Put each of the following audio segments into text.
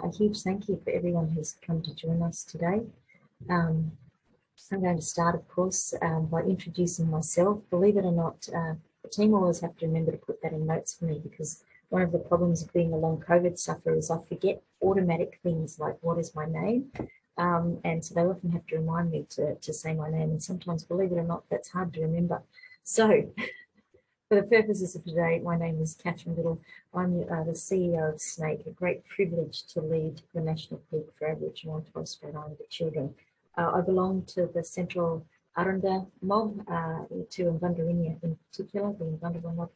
A huge thank you for everyone who's come to join us today. I'm going to start, of course, by introducing myself. Believe it or not, the team always have to remember to put that in notes for me, because one of the problems of being a long COVID sufferer is I forget automatic things like what is my name. And so they often have to remind me to say my name. And sometimes, believe it or not, that's hard to remember. So for the purposes of today, my name is Liddle. I'm the CEO of SNAICC, a great privilege to lead the National Peak for Aboriginal and Torres Strait Islander children. I belong to the Central Aranda mob, to Jumbunna in particular, the Jumbunna mob,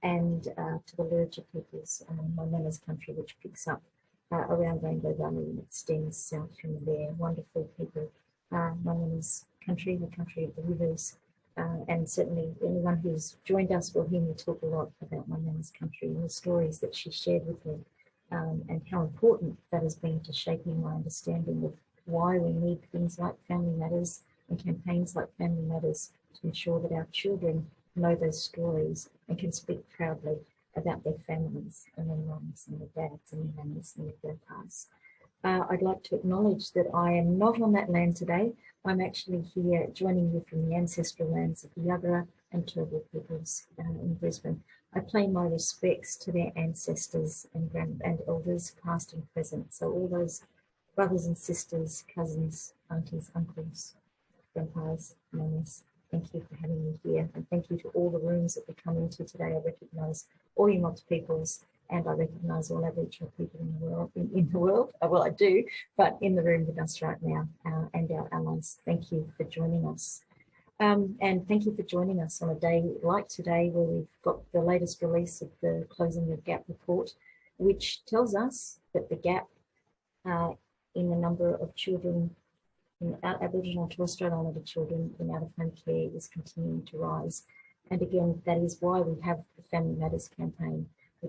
and to the Liddle peoples, my mama's country, which picks up around Rainbow Valley and extends south from there. Wonderful people. My mama's country, the country of the rivers. And certainly anyone who's joined us will hear me talk a lot about my mama's country and the stories that she shared with me, and how important that has been to shaping my understanding of why we need things like Family Matters and campaigns like Family Matters to ensure that our children know those stories and can speak proudly about their families and their mums and their dads and their nannies and their grandpas. I'd like to acknowledge that I am not on that land today. I'm actually here joining you from the ancestral lands of the Yagara and Turrbal peoples in Brisbane. I pay my respects to their ancestors and elders, past and present. So all those brothers and sisters, cousins, aunties, uncles, grandpas, nannies, thank you for having me here. And thank you to all the rooms that we come into today. I recognise all you mods peoples, and I recognise all Aboriginal people in the world. Well, I do, but in the room with us right now, and our allies. Thank you for joining us. And thank you for joining us on a day like today, where we've got the latest release of the Closing the Gap report, which tells us that the gap in the number of children, in Aboriginal and Torres Strait Islander children in out-of-home care is continuing to rise. And again, that is why we have the Family Matters campaign,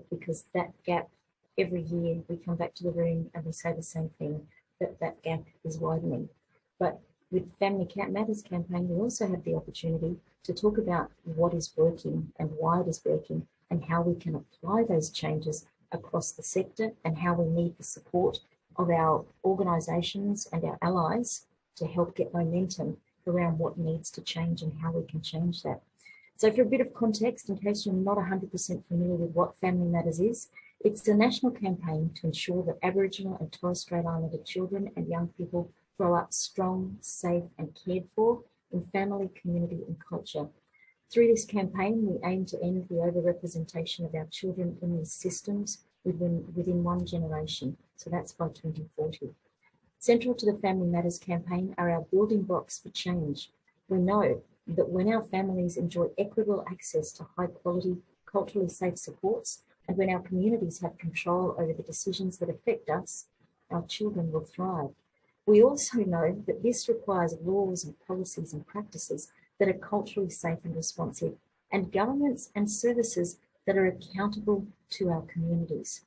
because that gap, every year we come back to the room and we say the same thing, that that gap is widening. But with Family Matters campaign, we also have the opportunity to talk about what is working and why it is working, and how we can apply those changes across the sector, and how we need the support of our organisations and our allies to help get momentum around what needs to change and how we can change that. So for a bit of context, in case you're not 100% familiar with what Family Matters is, it's a national campaign to ensure that Aboriginal and Torres Strait Islander children and young people grow up strong, safe and cared for in family, community and culture. Through this campaign, we aim to end the overrepresentation of our children in these systems within one generation. So that's by 2040. Central to the Family Matters campaign are our building blocks for change. We know that when our families enjoy equitable access to high quality, culturally safe supports, and when our communities have control over the decisions that affect us, our children will thrive. We also know that this requires laws and policies and practices that are culturally safe and responsive, and governments and services that are accountable to our communities.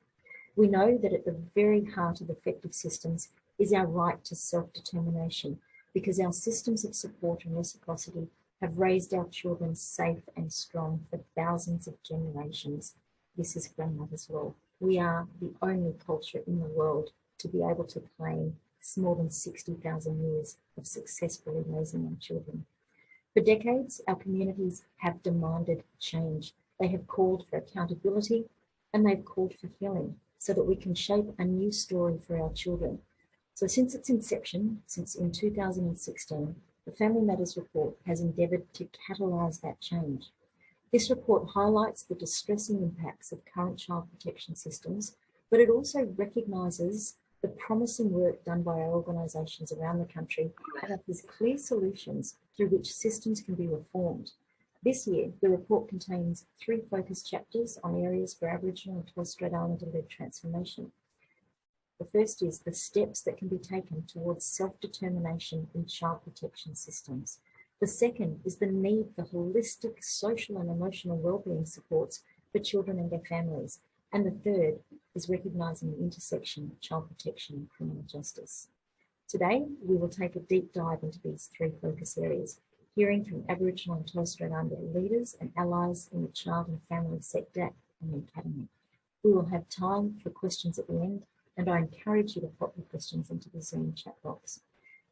We know that at the very heart of effective systems is our right to self-determination, because our systems of support and reciprocity have raised our children safe and strong for thousands of generations. This is grandmother's law. We are the only culture in the world to be able to claim more than 60,000 years of successfully raising our children. For decades, our communities have demanded change. They have called for accountability and they've called for healing, so that we can shape a new story for our children. So since its inception, since in 2016, the Family Matters report has endeavoured to catalyse that change. This report highlights the distressing impacts of current child protection systems, but it also recognises the promising work done by our organisations around the country, and offers clear solutions through which systems can be reformed. This year, the report contains 3 focus chapters on areas for Aboriginal and Torres Strait Islander-led transformation. The first is the steps that can be taken towards self-determination in child protection systems. The second is the need for holistic social and emotional wellbeing supports for children and their families. And the third is recognising the intersection of child protection and criminal justice. Today, we will take a deep dive into these 3 focus areas, hearing from Aboriginal and Torres Strait Islander leaders and allies in the child and family sector and the academy. We will have time for questions at the end, and I encourage you to pop your questions into the Zoom chat box.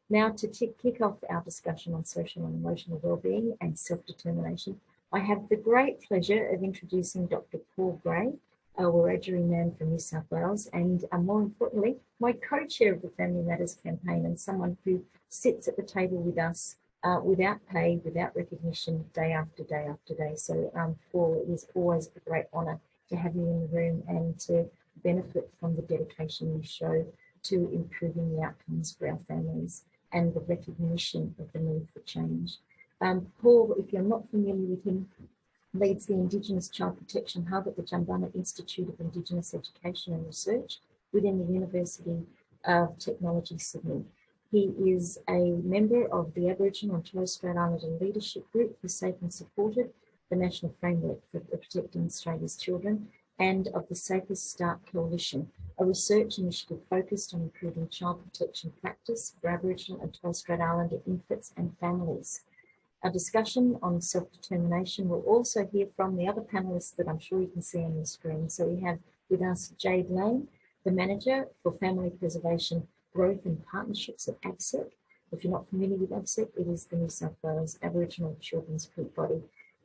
Now, to kick off our discussion on social and emotional wellbeing and self-determination, I have the great pleasure of introducing Dr. Paul Gray, a Wiradjuri man from New South Wales, and more importantly, my co-chair of the Family Matters campaign and someone who sits at the table with us without pay, without recognition, day after day after day. So Paul, it is always a great honour to have you in the room and to benefit from the dedication you show to improving the outcomes for our families and the recognition of the need for change. Paul, if you're not familiar with him, leads the Indigenous Child Protection Hub at the Jumbunna Institute of Indigenous Education and Research within the University of Technology, Sydney. He is a member of the Aboriginal and Torres Strait Islander Leadership Group for Safe and Supported, the National Framework for Protecting Australia's Children, and of the Safest Start Coalition, a research initiative focused on improving child protection practice for Aboriginal and Torres Strait Islander infants and families. Our discussion on self-determination will also hear from the other panellists that I'm sure you can see on your screen. So we have with us Jade Lane, the Manager for Family Preservation, Growth and Partnerships at ABSEC. If you're not familiar with ABSEC, it is the New South Wales Aboriginal Children's Group body.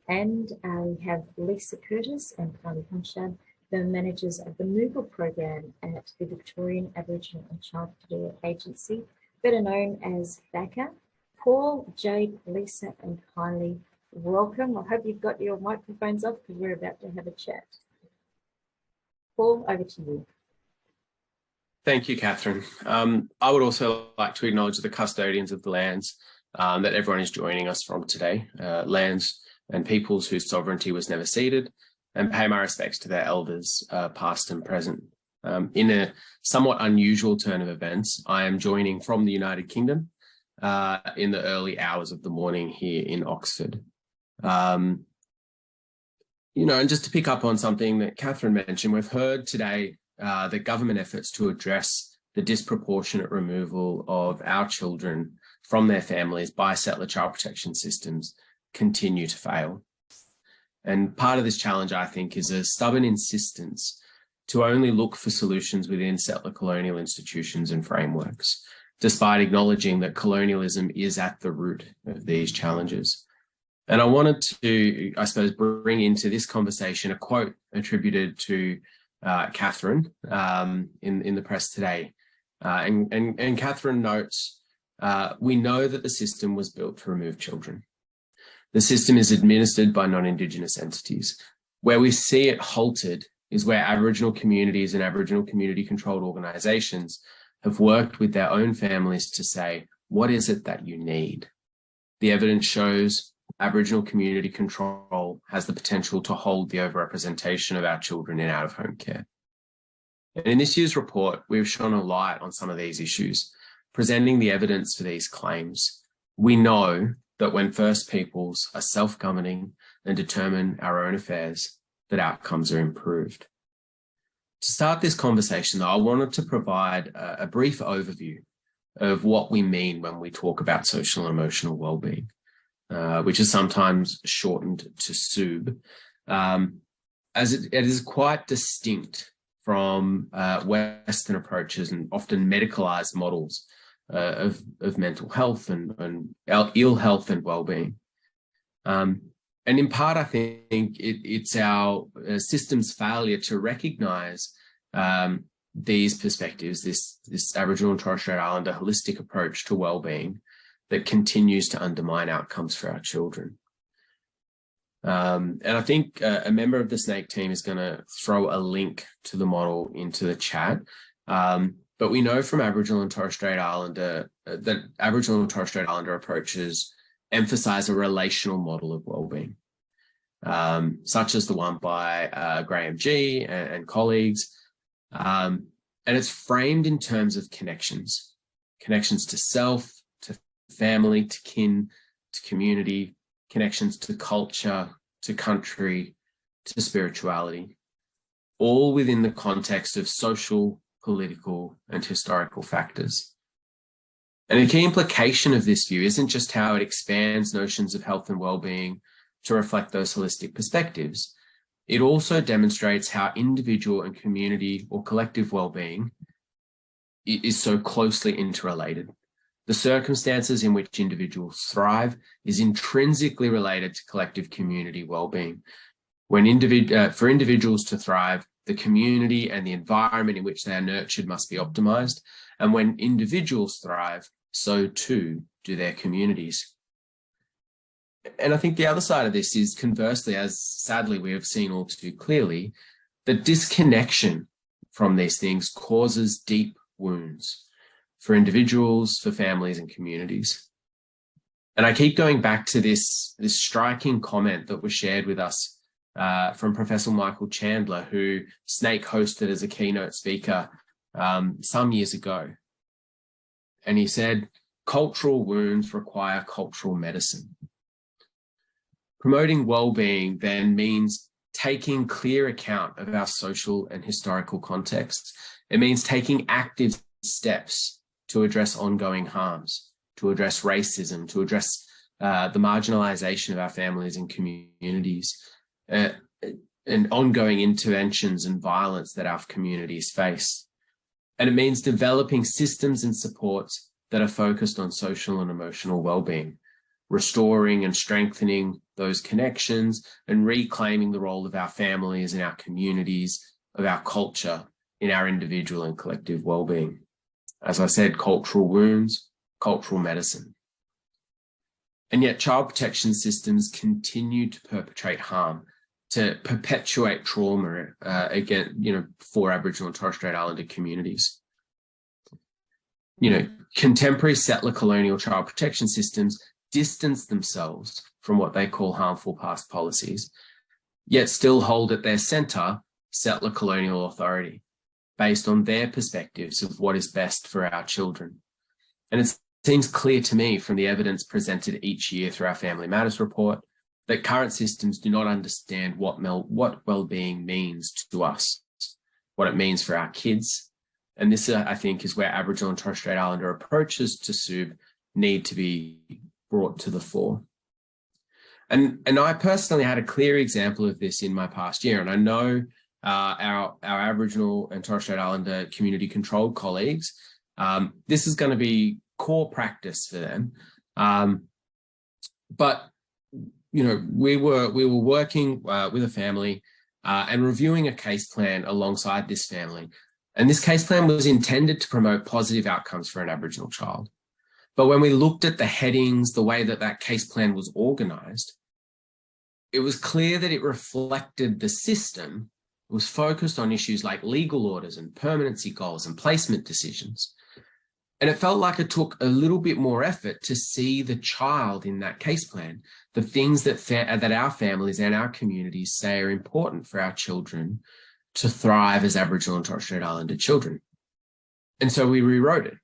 And we have Lisa Curtis and Carly Hunchad, the managers of the Moogle program at the Victorian Aboriginal and Child Care Agency, better known as VACA. Paul, Jade, Lisa and Kylie, welcome. I hope you've got your microphones off because we're about to have a chat. Paul, over to you. Thank you, Catherine. I would also like to acknowledge the custodians of the lands that everyone is joining us from today, lands and peoples whose sovereignty was never ceded, and pay my respects to their elders, past and present. In a somewhat unusual turn of events, I am joining from the United Kingdom in the early hours of the morning here in Oxford. And just to pick up on something that Catherine mentioned, we've heard today that government efforts to address the disproportionate removal of our children from their families by settler child protection systems continue to fail. And part of this challenge, I think, is a stubborn insistence to only look for solutions within settler colonial institutions and frameworks, despite acknowledging that colonialism is at the root of these challenges. And I wanted to, I suppose, bring into this conversation a quote attributed to Catherine in the press today. And Catherine notes, we know that the system was built to remove children. The system is administered by non-Indigenous entities. Where we see it halted is where Aboriginal communities and Aboriginal community-controlled organisations have worked with their own families to say, what is it that you need? The evidence shows Aboriginal community control has the potential to hold the overrepresentation of our children in out-of-home care. And in this year's report, we've shone a light on some of these issues, presenting the evidence for these claims. We know that when First Peoples are self-governing and determine our own affairs, that outcomes are improved. To start this conversation, though, I wanted to provide a brief overview of what we mean when we talk about social and emotional wellbeing, which is sometimes shortened to SOOB, as it is quite distinct from Western approaches and often medicalized models of mental health and ill health and wellbeing. And in part, I think it's our system's failure to recognise these perspectives, this Aboriginal and Torres Strait Islander holistic approach to wellbeing that continues to undermine outcomes for our children. And I think a member of the SNAICC team is going to throw a link to the model into the chat. But we know from Aboriginal and Torres Strait Islander that Aboriginal and Torres Strait Islander approaches emphasise a relational model of wellbeing, such as the one by Graham G. and colleagues. And it's framed in terms of connections to self, to family, to kin, to community, connections to culture, to country, to spirituality, all within the context of social, political, and historical factors. And a key implication of this view isn't just how it expands notions of health and well-being to reflect those holistic perspectives. It also demonstrates how individual and community or collective well-being is so closely interrelated. The circumstances in which individuals thrive is intrinsically related to collective community well-being. For individuals to thrive, the community and the environment in which they are nurtured must be optimized. And when individuals thrive, so too do their communities. And I think the other side of this is, conversely, as sadly we have seen all too clearly, the disconnection from these things causes deep wounds for individuals, for families and communities. And I keep going back to this striking comment that was shared with us from Professor Michael Chandler, who SNAICC hosted as a keynote speaker some years ago. And he said, cultural wounds require cultural medicine. Promoting well-being then means taking clear account of our social and historical contexts. It means taking active steps to address ongoing harms, to address racism, to address the marginalization of our families and communities, and ongoing interventions and violence that our communities face. And it means developing systems and supports that are focused on social and emotional well-being, restoring and strengthening those connections and reclaiming the role of our families and our communities, of our culture in our individual and collective well-being. As I said, cultural wounds, cultural medicine. And yet child protection systems continue to perpetrate harm, to perpetuate trauma for Aboriginal and Torres Strait Islander communities. Contemporary settler colonial child protection systems distance themselves from what they call harmful past policies, yet still hold at their centre settler colonial authority based on their perspectives of what is best for our children. And it seems clear to me from the evidence presented each year through our Family Matters report that current systems do not understand what well-being means to us, what it means for our kids. And this, I think, is where Aboriginal and Torres Strait Islander approaches to SUB need to be brought to the fore. And I personally had a clear example of this in my past year, and I know our Aboriginal and Torres Strait Islander community controlled colleagues, this is going to be core practice for them. But we were working with a family and reviewing a case plan alongside this family. And this case plan was intended to promote positive outcomes for an Aboriginal child. But when we looked at the headings, the way that case plan was organised, it was clear that it reflected the system. It was focused on issues like legal orders and permanency goals and placement decisions. And it felt like it took a little bit more effort to see the child in that case plan, the things that our families and our communities say are important for our children to thrive as Aboriginal and Torres Strait Islander children. And so we rewrote it.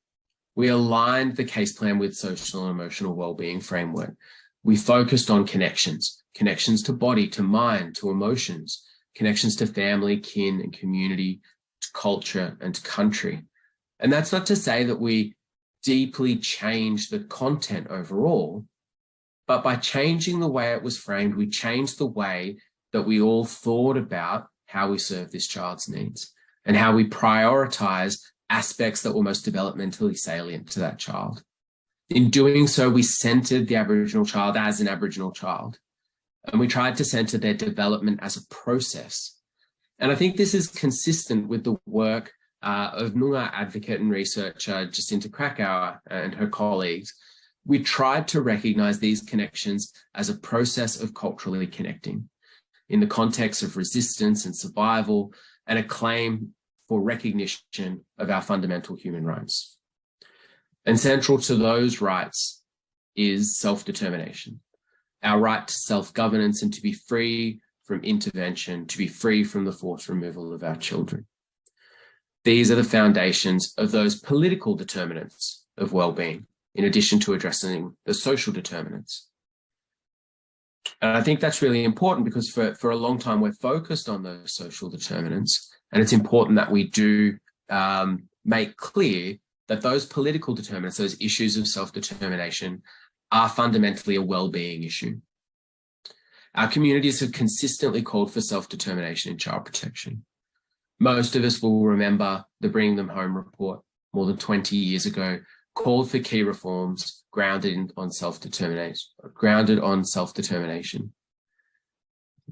We aligned the case plan with social and emotional well-being framework. We focused on connections to body, to mind, to emotions, connections to family, kin and community, to culture and to country. And that's not to say that we deeply changed the content overall, but by changing the way it was framed, we changed the way that we all thought about how we serve this child's needs and how we prioritize aspects that were most developmentally salient to that child. In doing so, we centered the Aboriginal child as an Aboriginal child, and we tried to center their development as a process. And I think this is consistent with the work of Noongar advocate and researcher Jacinta Krakauer and her colleagues. We tried to recognize these connections as a process of culturally connecting in the context of resistance and survival, and a claim for recognition of our fundamental human rights. And central to those rights is self-determination, our right to self-governance and to be free from intervention, to be free from the forced removal of our children. These are the foundations of those political determinants of well-being, in addition to addressing the social determinants. And I think that's really important because for a long time, we're focused on those social determinants. And it's important that we do make clear that those political determinants, those issues of self-determination, are fundamentally a well-being issue. Our communities have consistently called for self-determination in child protection. Most of us will remember the Bring Them Home report more than 20 years ago, called for key reforms grounded on self-determination.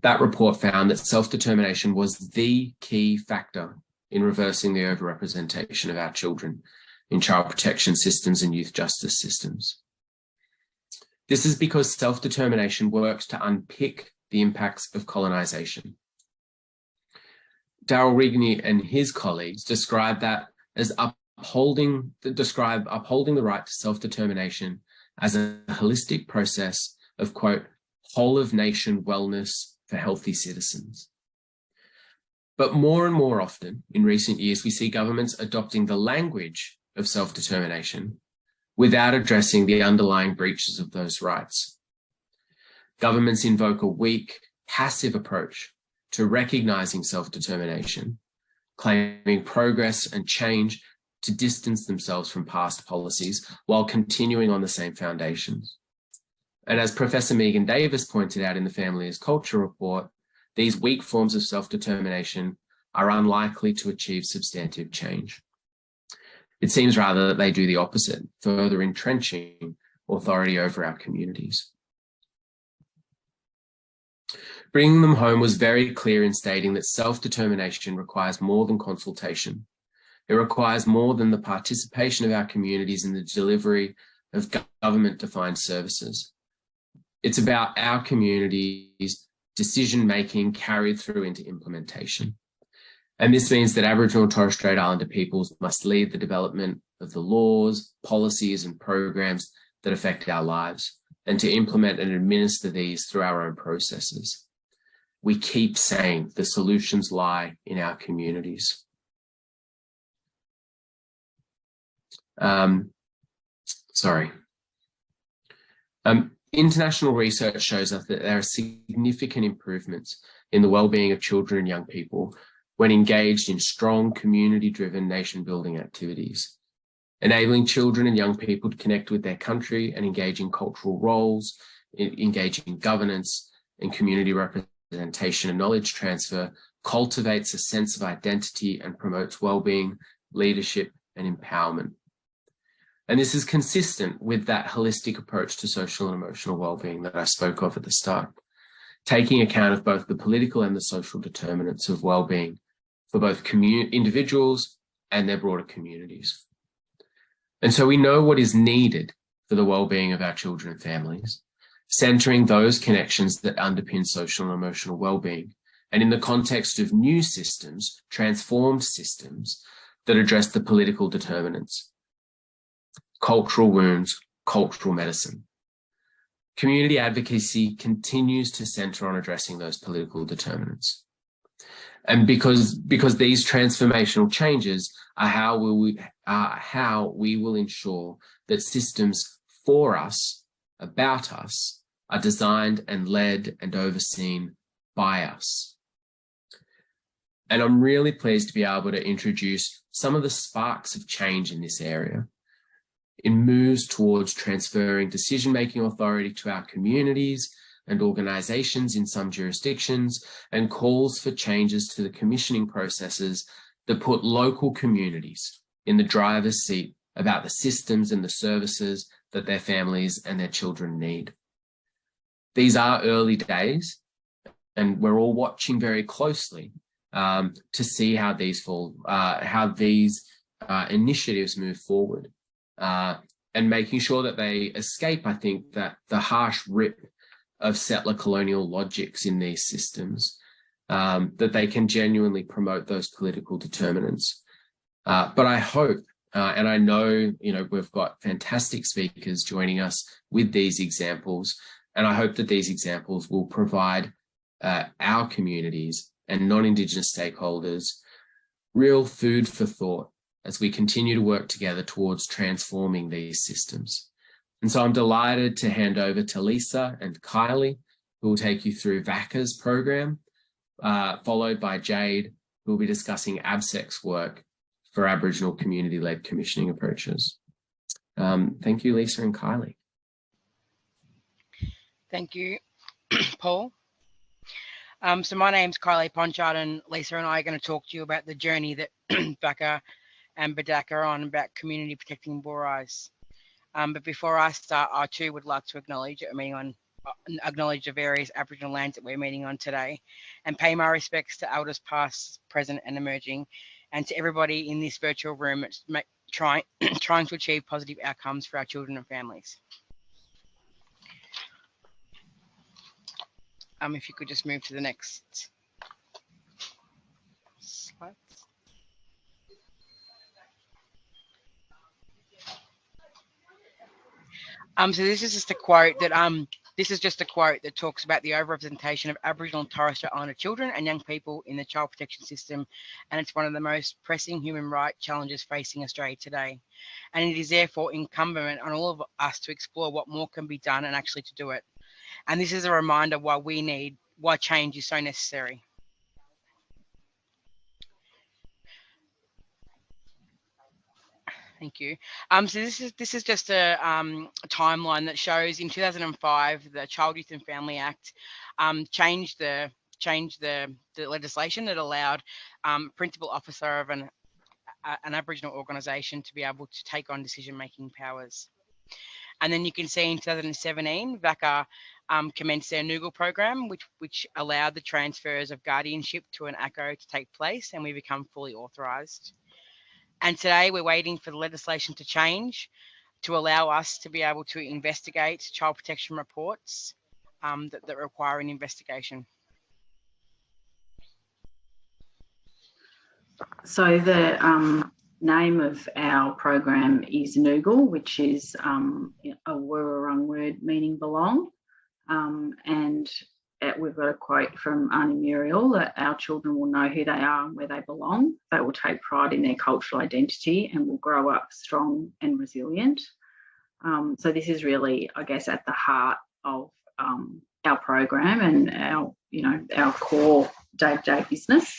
That report found that self-determination was the key factor in reversing the overrepresentation of our children in child protection systems and youth justice systems. This is because self-determination works to unpick the impacts of colonisation. Darryl Rigney and his colleagues describe that as upholding the right to self-determination as a holistic process of, quote, whole of nation wellness for healthy citizens. But more and more often in recent years, we see governments adopting the language of self-determination without addressing the underlying breaches of those rights. Governments invoke a weak, passive approach to recognising self-determination, claiming progress and change to distance themselves from past policies while continuing on the same foundations. And as Professor Megan Davis pointed out in the Family as Culture report, these weak forms of self-determination are unlikely to achieve substantive change. It seems rather that they do the opposite, further entrenching authority over our communities. Bringing them home was very clear in stating that self-determination requires more than consultation. It requires more than the participation of our communities in the delivery of government-defined services. It's about our communities' decision-making carried through into implementation. And this means that Aboriginal and Torres Strait Islander peoples must lead the development of the laws, policies, and programs that affect our lives, and to implement and administer these through our own processes. We keep saying the solutions lie in our communities. International research shows us that there are significant improvements in the well-being of children and young people when engaged in strong community-driven nation-building activities, enabling children and young people to connect with their country and engage in cultural roles, engage in governance and community representation and knowledge transfer, cultivates a sense of identity and promotes well-being, leadership and empowerment. And this is consistent with that holistic approach to social and emotional well-being that I spoke of at the start, taking account of both the political and the social determinants of well-being for both individuals and their broader communities. And so we know what is needed for the well-being of our children and families, centering those connections that underpin social and emotional well-being, and in the context of new systems, transformed systems that address the political determinants. Cultural wounds, cultural medicine. Community advocacy continues to centre on addressing those political determinants. And because these transformational changes are how we will ensure that systems for us, about us, are designed and led and overseen by us. And I'm really pleased to be able to introduce some of the sparks of change in this area. It moves towards transferring decision-making authority to our communities and organisations in some jurisdictions, and calls for changes to the commissioning processes that put local communities in the driver's seat about the systems and the services that their families and their children need. These are early days, and we're all watching very closely to see how these initiatives move forward. And making sure that they escape, I think, that the harsh rip of settler colonial logics in these systems, that they can genuinely promote those political determinants. But I hope, and I know, we've got fantastic speakers joining us with these examples, and I hope that these examples will provide our communities and non-Indigenous stakeholders real food for thought as we continue to work together towards transforming these systems. And so I'm delighted to hand over to Lisa and Kylie, who will take you through VACA's program, followed by Jade, who will be discussing ABSEC's work for Aboriginal community-led commissioning approaches. Thank you, Lisa and Kylie. Thank you, Paul. So my name's Kylie Ponchard, and Lisa and I are going to talk to you about the journey that VACA and Badaka on about community protecting boreais. But before I start, I too would like to acknowledge the various Aboriginal lands that we're meeting on today, and pay my respects to elders past, present, and emerging, and to everybody in this virtual room trying to achieve positive outcomes for our children and families. If you could just move to the next slide. So this is just a quote that talks about the overrepresentation of Aboriginal and Torres Strait Islander children and young people in the child protection system, and it's one of the most pressing human rights challenges facing Australia today. And it is therefore incumbent on all of us to explore what more can be done and actually to do it. And this is a reminder why change is so necessary. Thank you. So this is just a timeline that shows in 2005 the Child, Youth and Family Act changed the legislation that allowed principal officer of an Aboriginal organisation to be able to take on decision-making powers. And then you can see in 2017, VACA commenced their Noogle program, which allowed the transfers of guardianship to an ACO to take place, and we become fully authorised. And today we're waiting for the legislation to change to allow us to be able to investigate child protection reports that require an investigation. So the name of our program is Noogle, which is a Wurrung word meaning belong. And we've got a quote from Auntie Muriel that our children will know who they are and where they belong. They will take pride in their cultural identity and will grow up strong and resilient. So this is really, I guess, at the heart of our program and our core day-to-day business.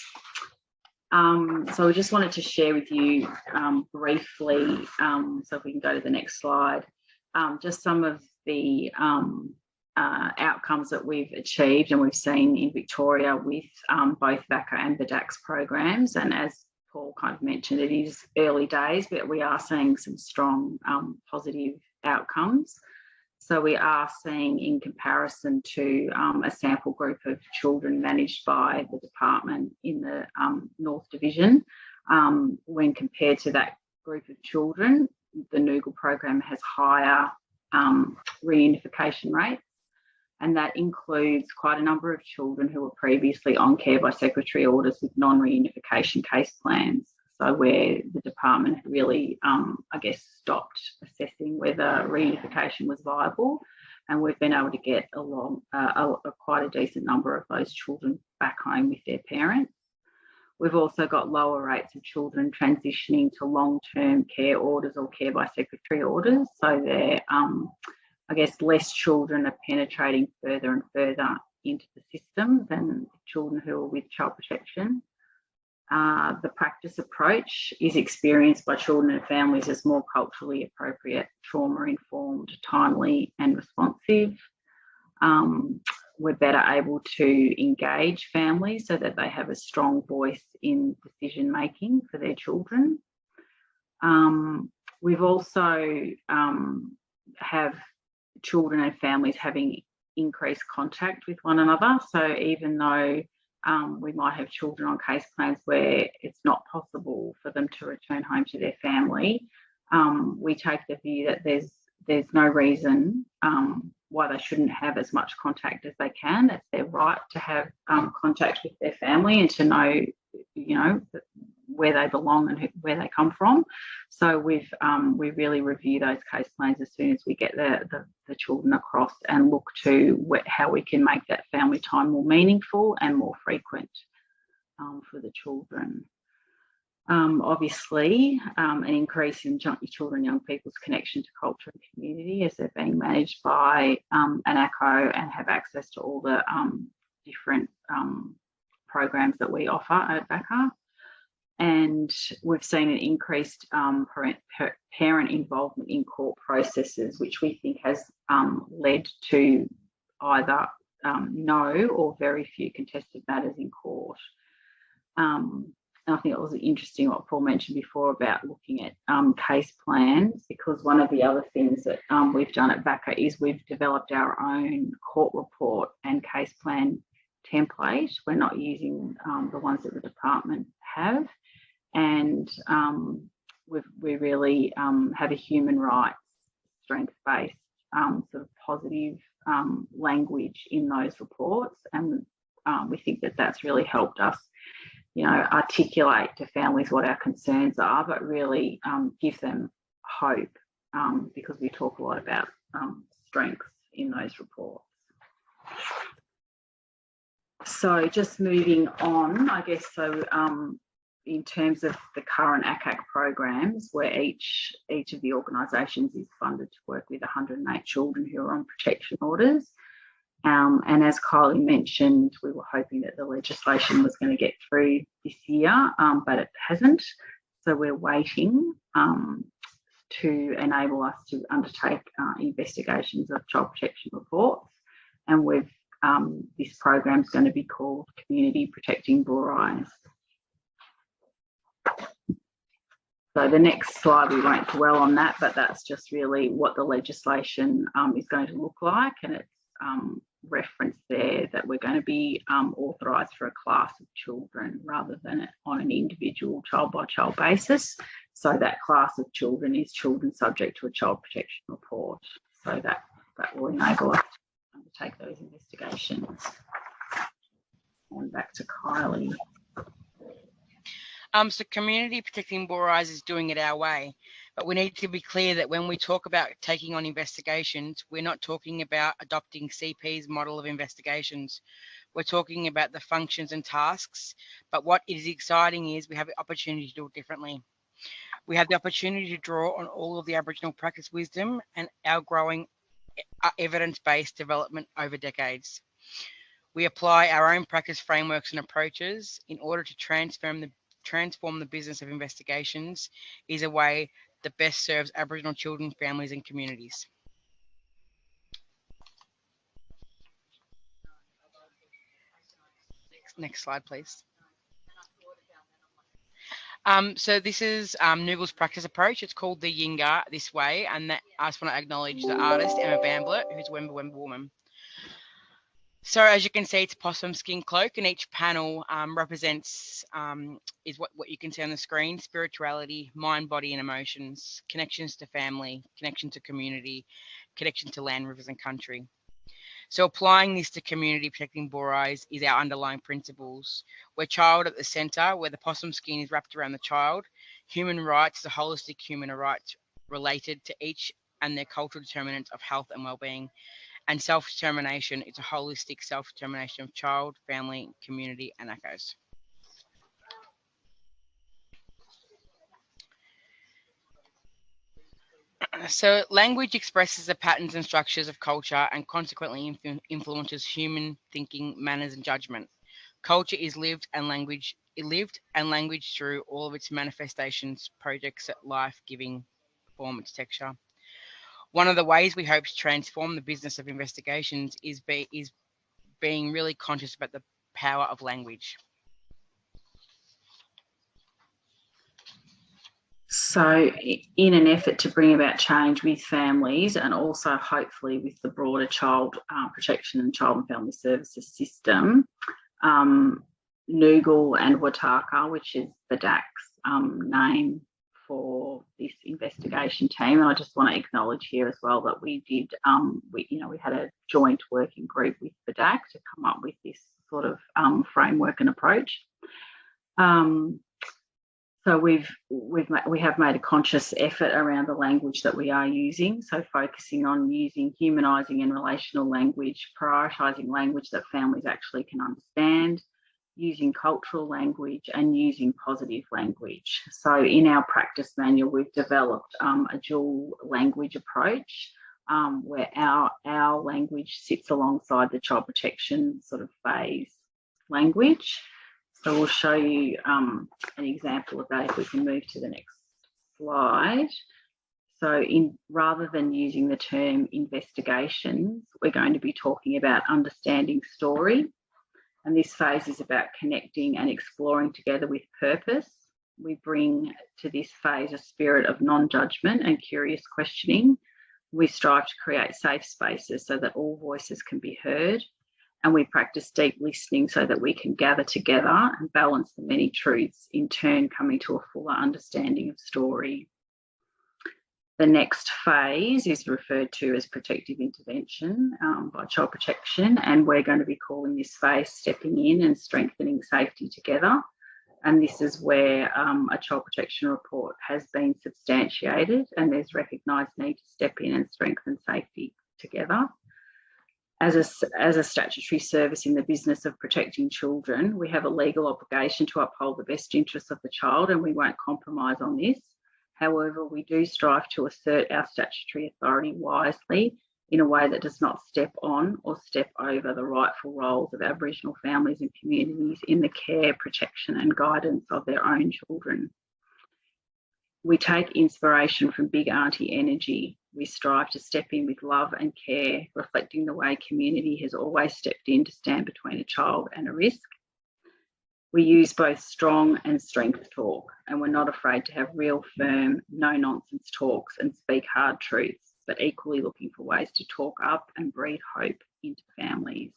So we just wanted to share with you briefly, so if we can go to the next slide, just some of the outcomes that we've achieved and we've seen in Victoria with both VACA and BDAC's programs. And as Paul kind of mentioned, it is early days, but we are seeing some strong positive outcomes. So we are seeing, in comparison to a sample group of children managed by the department in the North Division, when compared to that group of children, the Noogle program has higher reunification rates. And that includes quite a number of children who were previously on care by secretary orders with non-reunification case plans. So where the department had really, stopped assessing whether reunification was viable, and we've been able to get quite a decent number of those children back home with their parents. We've also got lower rates of children transitioning to long-term care orders or care by secretary orders. So they're less children are penetrating further and further into the system than children who are with child protection. The practice approach is experienced by children and families as more culturally appropriate, trauma-informed, timely and responsive. We're better able to engage families so that they have a strong voice in decision-making for their children. We've also have children and families having increased contact with one another. So even though we might have children on case plans where it's not possible for them to return home to their family, we take the view that there's no reason why they shouldn't have as much contact as they can. It's their right to have contact with their family and to know, where they belong and where they come from. So we really review those case plans as soon as we get the children across and look to how we can make that family time more meaningful and more frequent for the children. Obviously, an increase in children and young people's connection to culture and community as they're being managed by an ACO and have access to all the different programs that we offer at VACA. And we've seen an increased parent involvement in court processes, which we think has led to either no or very few contested matters in court. I think it was interesting what Paul mentioned before about looking at case plans, because one of the other things that we've done at VACA is we've developed our own court report and case plan template. We're not using the ones that the department have, and we really have a human rights strength-based sort of positive language in those reports, and we think that that's really helped us, you know, articulate to families what our concerns are, but really give them hope, because we talk a lot about strengths in those reports. So just moving on, I guess, so in terms of the current ACAC programs, where each of the organisations is funded to work with 108 children who are on protection orders. And as Kylie mentioned, we were hoping that the legislation was going to get through this year, but it hasn't. So we're waiting to enable us to undertake investigations of child protection reports. And we've this program is going to be called Community Protecting Boor Eyes. So the next slide, we won't dwell on that, but that's just really what the legislation is going to look like, and it's referenced there that we're going to be authorised for a class of children rather than on an individual child-by-child basis. So that class of children is children subject to a child protection report. So that will enable us to undertake those investigations. And back to Kylie. So Community Protecting Boor Eyes is doing it our way, but we need to be clear that when we talk about taking on investigations, we're not talking about adopting CP's model of investigations. We're talking about the functions and tasks, but what is exciting is we have the opportunity to do it differently. We have the opportunity to draw on all of the Aboriginal practice wisdom and our growing evidence-based development over decades. We apply our own practice frameworks and approaches in order to transform the business of investigations is a way that best serves Aboriginal children, families and communities. Next slide, please. So this is Noogle's practice approach. It's called the Yinga This Way, and that, I just want to acknowledge the artist, Emma Bamblett, who's a Wemba Wemba woman. So as you can see, it's a possum skin cloak, and each panel represents, is what you can see on the screen: spirituality, mind, body and emotions, connections to family, connection to community, connection to land, rivers and country. So applying this to Community Protecting Boor Eyes is our underlying principles. We're child at the centre, where the possum skin is wrapped around the child. Human rights is a holistic human rights related to each and their cultural determinants of health and wellbeing. And self-determination is a holistic self-determination of child, family, community, and echoes. So language expresses the patterns and structures of culture and consequently influences human thinking, manners, and judgment. Culture is lived and language through all of its manifestations, projects, life, giving, performance, texture. One of the ways we hope to transform the business of investigations is being really conscious about the power of language. So in an effort to bring about change with families and also hopefully with the broader child protection and child and family services system, Noogle and Wataka, which is the DAC's name for this investigation team, and I just want to acknowledge here as well that we did, we had a joint working group with the DAC to come up with this sort of framework and approach. So we have made a conscious effort around the language that we are using. So focusing on using humanising and relational language, prioritising language that families actually can understand, using cultural language and using positive language. So in our practice manual, we've developed a dual language approach where our language sits alongside the child protection sort of phase language. So we'll show you an example of that if we can move to the next slide. So rather than using the term investigations, we're going to be talking about understanding story. And this phase is about connecting and exploring together with purpose. We bring to this phase a spirit of non-judgment and curious questioning. We strive to create safe spaces so that all voices can be heard, and we practice deep listening so that we can gather together and balance the many truths, in turn coming to a fuller understanding of story. The next phase is referred to as protective intervention by Child Protection, and we're going to be calling this phase stepping in and strengthening safety together. And this is where a Child Protection report has been substantiated and there's recognised need to step in and strengthen safety together. As a statutory service in the business of protecting children, we have a legal obligation to uphold the best interests of the child, and we won't compromise on this. However, we do strive to assert our statutory authority wisely in a way that does not step on or step over the rightful roles of Aboriginal families and communities in the care, protection and guidance of their own children. We take inspiration from Big Auntie energy. We strive to step in with love and care, reflecting the way community has always stepped in to stand between a child and a risk. We use both strong and strength talk, and we're not afraid to have real, firm, no-nonsense talks and speak hard truths, but equally looking for ways to talk up and breathe hope into families.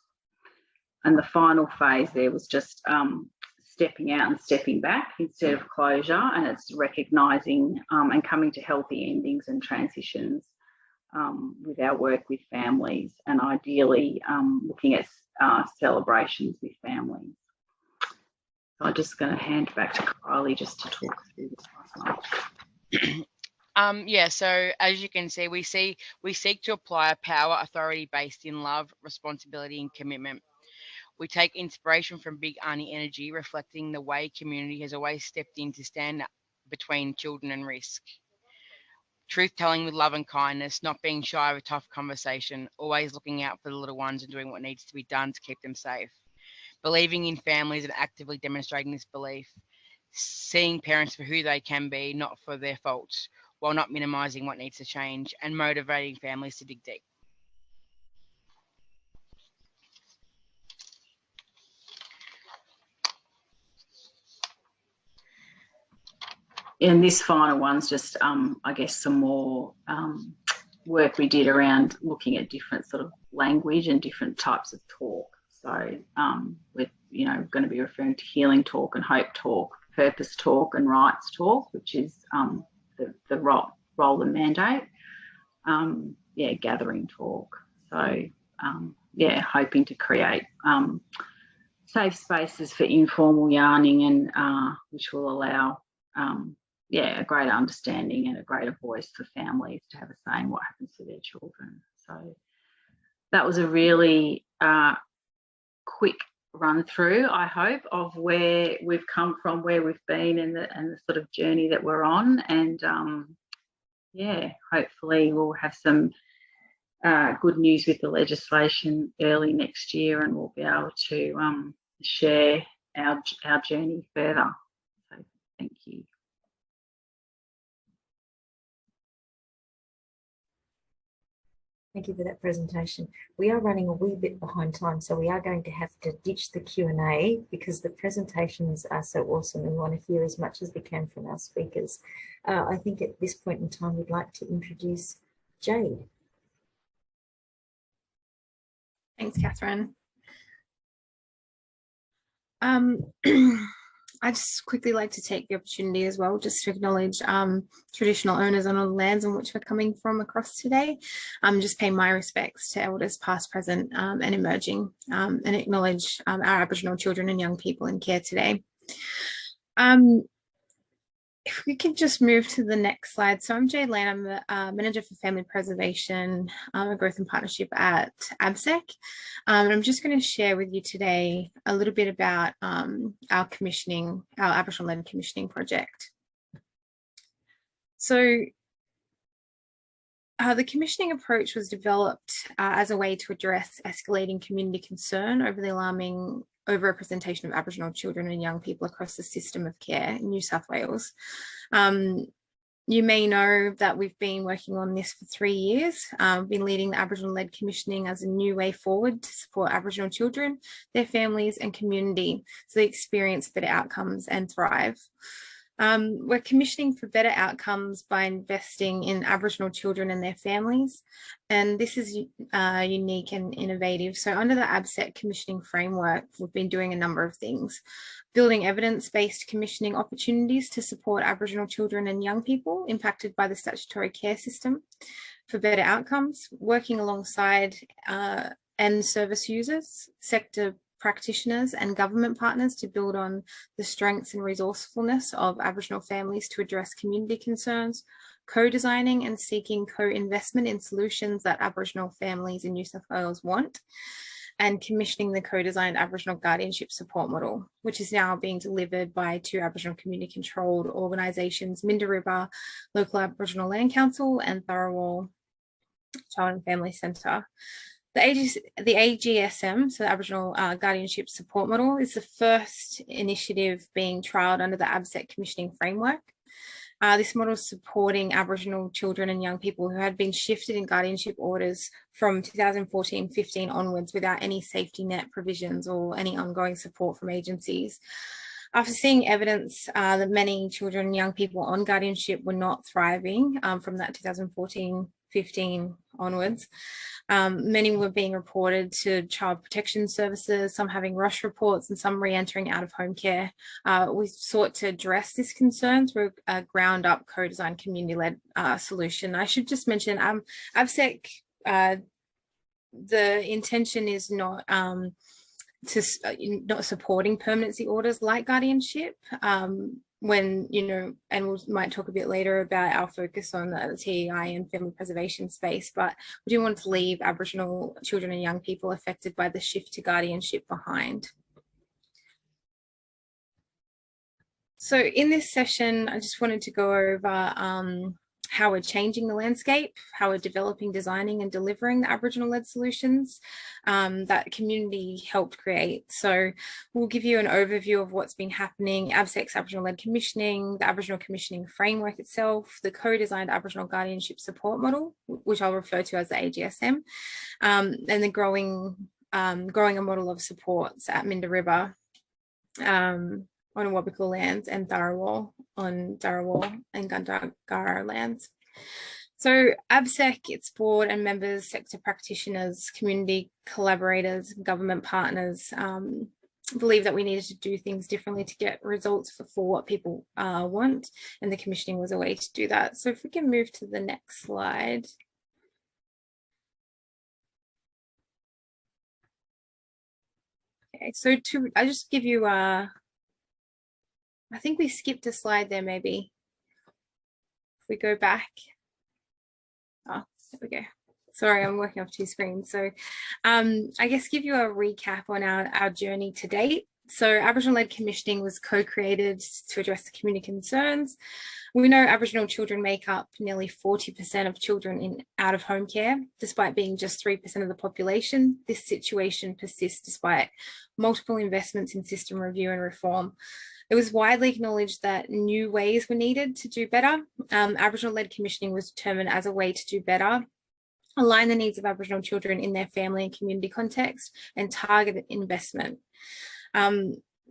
And the final phase there was just stepping out and stepping back instead of closure, and it's recognising and coming to healthy endings and transitions with our work with families, and ideally looking at celebrations with families. So I'm just going to hand back to Kylie just to talk through this last Yeah, so as you can see, we seek to apply a power authority based in love, responsibility and commitment. We take inspiration from Big Auntie energy, reflecting the way community has always stepped in to stand between children and risk. Truth telling with love and kindness, not being shy of a tough conversation, always looking out for the little ones and doing what needs to be done to keep them safe. Believing in families and actively demonstrating this belief. Seeing parents for who they can be, not for their faults, while not minimising what needs to change, and motivating families to dig deep. And this final one's just, I guess, some more work we did around looking at different sort of language and different types of talk. So we're, going to be referring to healing talk and hope talk, purpose talk and rights talk, which is the role and mandate. Gathering talk. So hoping to create safe spaces for informal yarning and which will allow a greater understanding and a greater voice for families to have a say in what happens to their children. So that was a really quick run through, I hope, of where we've come from, where we've been, and the sort of journey that we're on. And hopefully we'll have some good news with the legislation early next year, and we'll be able to share our journey further. So thank you. Thank you for that presentation. We are running a wee bit behind time, so we are going to have to ditch the Q&A because the presentations are so awesome and we want to hear as much as we can from our speakers. I think at this point in time, we'd like to introduce Jade. Thanks, Catherine. I'd just quickly like to take the opportunity as well just to acknowledge traditional owners on all the lands on which we're coming from across today. Just pay my respects to elders past, present and emerging, and acknowledge our Aboriginal children and young people in care today. If we could just move to the next slide. So I'm Jade Lane, I'm the Manager for Family Preservation and Growth and Partnership at ABSEC. And I'm just going to share with you today a little bit about our Aboriginal-led commissioning project. So the commissioning approach was developed as a way to address escalating community concern over the alarming overrepresentation of Aboriginal children and young people across the system of care in New South Wales. You may know that we've been working on this for 3 years. We've been leading the Aboriginal-led commissioning as a new way forward to support Aboriginal children, their families and community so they experience better outcomes and thrive. We're commissioning for better outcomes by investing in Aboriginal children and their families, and this is unique and innovative. So under the ABSEC commissioning framework, we've been doing a number of things. Building evidence-based commissioning opportunities to support Aboriginal children and young people impacted by the statutory care system for better outcomes, working alongside end service users, sector practitioners and government partners to build on the strengths and resourcefulness of Aboriginal families to address community concerns, co-designing and seeking co-investment in solutions that Aboriginal families in New South Wales want, and commissioning the co-designed Aboriginal guardianship support model, which is now being delivered by 2 Aboriginal community-controlled organisations, Minderibba Local Aboriginal Land Council and Tharawal Child and Family Centre. The AGSM, so the Aboriginal Guardianship Support Model, is the first initiative being trialled under the ABSEC commissioning framework. This model is supporting Aboriginal children and young people who had been shifted in guardianship orders from 2014-15 onwards without any safety net provisions or any ongoing support from agencies. After seeing evidence that many children and young people on guardianship were not thriving from that 2014-15 onwards, many were being reported to child protection services, some having rush reports and some re-entering out of home care. We sought to address this concern through a ground up co-design community-led solution. I should just mention ABSEC, the intention is not not supporting permanency orders like guardianship. When, and we might talk a bit later about our focus on the TEI and family preservation space, but we do want to leave Aboriginal children and young people affected by the shift to guardianship behind. So in this session, I just wanted to go over how we're changing the landscape, how we're developing, designing and delivering the Aboriginal-led solutions that community helped create. So we'll give you an overview of what's been happening, ABSEC's Aboriginal-led commissioning, the Aboriginal commissioning framework itself, the co-designed Aboriginal guardianship support model, which I'll refer to as the AGSM, and the growing a model of supports at Minderibba on Awabakal lands and Tharawal on Tharawal and Gundungurra lands. So ABSEC, its board and members, sector practitioners, community collaborators, government partners believe that we needed to do things differently to get results for what people want, and the commissioning was a way to do that. So if we can move to the next slide. Okay, so I just give you I think we skipped a slide there maybe. If we go back. Oh, there we go. Sorry, I'm working off 2 screens. So I guess give you a recap on our journey to date. So Aboriginal-led commissioning was co-created to address the community concerns. We know Aboriginal children make up nearly 40% of children in out-of-home care, despite being just 3% of the population. This situation persists despite multiple investments in system review and reform. It was widely acknowledged that new ways were needed to do better. Aboriginal-led commissioning was determined as a way to do better, align the needs of Aboriginal children in their family and community context, and target investment.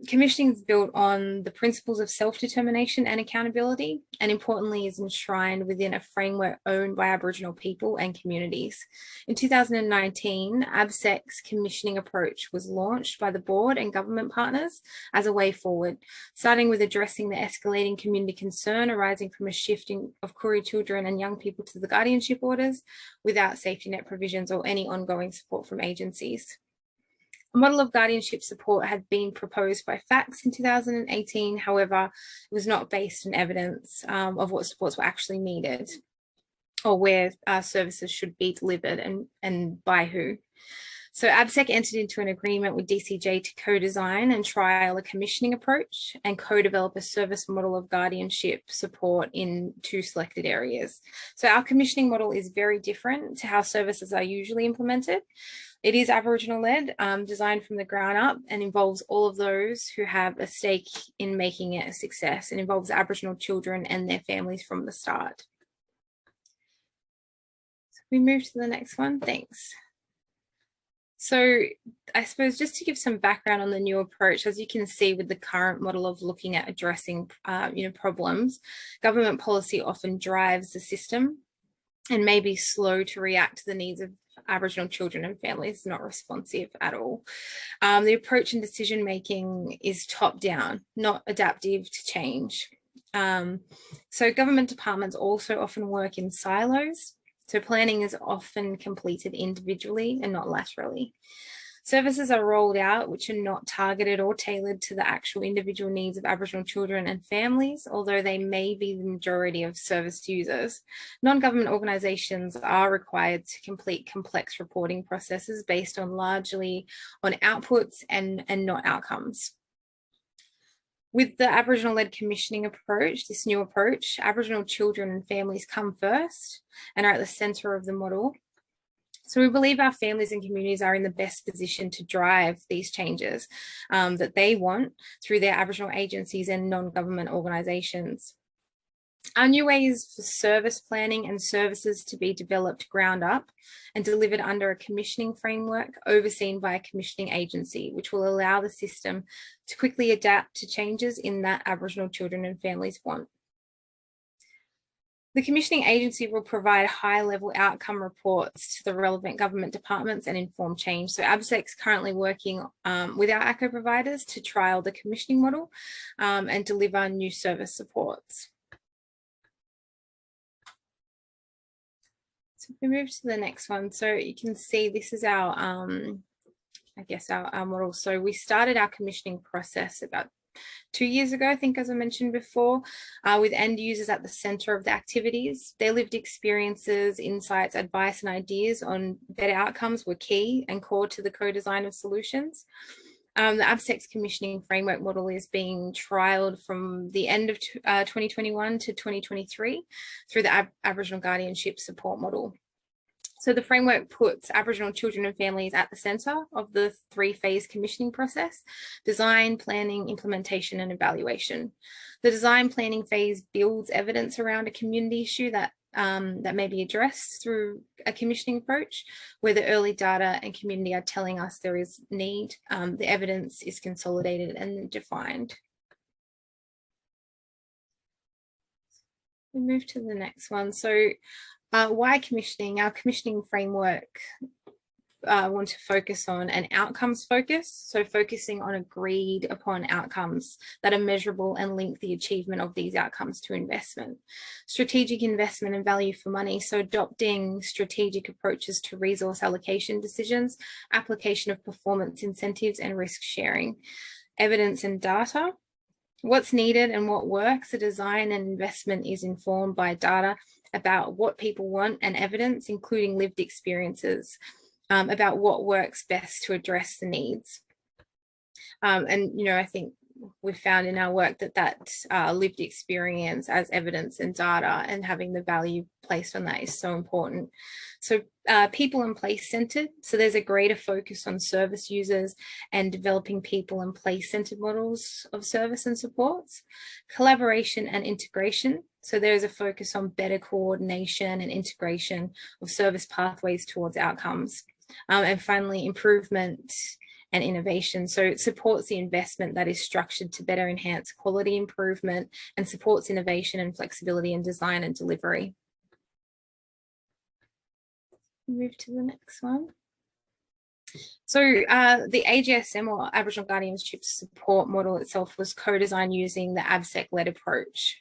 Commissioning is built on the principles of self-determination and accountability, and importantly is enshrined within a framework owned by Aboriginal people and communities. In 2019, ABSEC's commissioning approach was launched by the board and government partners as a way forward, starting with addressing the escalating community concern arising from a shifting of Koori children and young people to the guardianship orders without safety net provisions or any ongoing support from agencies. A model of guardianship support had been proposed by FACTS in 2018. However, it was not based on evidence of what supports were actually needed or where services should be delivered and by who. So ABSEC entered into an agreement with DCJ to co-design and trial a commissioning approach and co-develop a service model of guardianship support in 2 selected areas. So our commissioning model is very different to how services are usually implemented. It is Aboriginal led, designed from the ground up, and involves all of those who have a stake in making it a success. It involves Aboriginal children and their families from the start. So we move to the next one, thanks. So I suppose just to give some background on the new approach, as you can see with the current model of looking at addressing problems, government policy often drives the system and may be slow to react to the needs of Aboriginal children and families, not responsive at all. The approach in decision making is top down, not adaptive to change. So government departments also often work in silos. So planning is often completed individually and not laterally. Services are rolled out which are not targeted or tailored to the actual individual needs of Aboriginal children and families, although they may be the majority of service users. Non-government organisations are required to complete complex reporting processes based on largely on outputs and not outcomes. With the Aboriginal-led commissioning approach, this new approach, Aboriginal children and families come first and are at the centre of the model. So we believe our families and communities are in the best position to drive these changes that they want through their Aboriginal agencies and non-government organisations. Our new ways for service planning and services to be developed ground up and delivered under a commissioning framework overseen by a commissioning agency, which will allow the system to quickly adapt to changes in that Aboriginal children and families want. The commissioning agency will provide high-level outcome reports to the relevant government departments and inform change. So ABSEC's currently working with our ACCO providers to trial the commissioning model and deliver new service supports. So if we move to the next one, so you can see this is our, our model. So we started our commissioning process about 2 years ago, I think, as I mentioned before, with end users at the centre of the activities. Their lived experiences, insights, advice and ideas on better outcomes were key and core to the co-design of solutions. The ABSEC's commissioning framework model is being trialled from the end of 2021 to 2023 through the Aboriginal Guardianship Support Model. So the framework puts Aboriginal children and families at the centre of the three-phase commissioning process: design, planning, implementation and evaluation. The design planning phase builds evidence around a community issue that may be addressed through a commissioning approach, where the early data and community are telling us there is need. The evidence is consolidated and defined. We move to the next one. So why commissioning? Our commissioning framework want to focus on an outcomes focus, so focusing on agreed upon outcomes that are measurable and link the achievement of these outcomes to investment. Strategic investment and value for money, so adopting strategic approaches to resource allocation decisions, application of performance incentives and risk sharing. Evidence and data. What's needed and what works. The design and investment is informed by data about what people want and evidence, including lived experiences, about what works best to address the needs. And, I think we've found in our work that lived experience as evidence and data and having the value placed on that is so important. So people and place centered. So there's a greater focus on service users and developing people and place centered models of service and supports. Collaboration and integration. So there's a focus on better coordination and integration of service pathways towards outcomes. And finally, improvement and innovation. So it supports the investment that is structured to better enhance quality improvement and supports innovation and flexibility in design and delivery. Move to the next one. So the AGSM, or Aboriginal Guardianship Support Model itself, was co-designed using the ABSEC-led approach.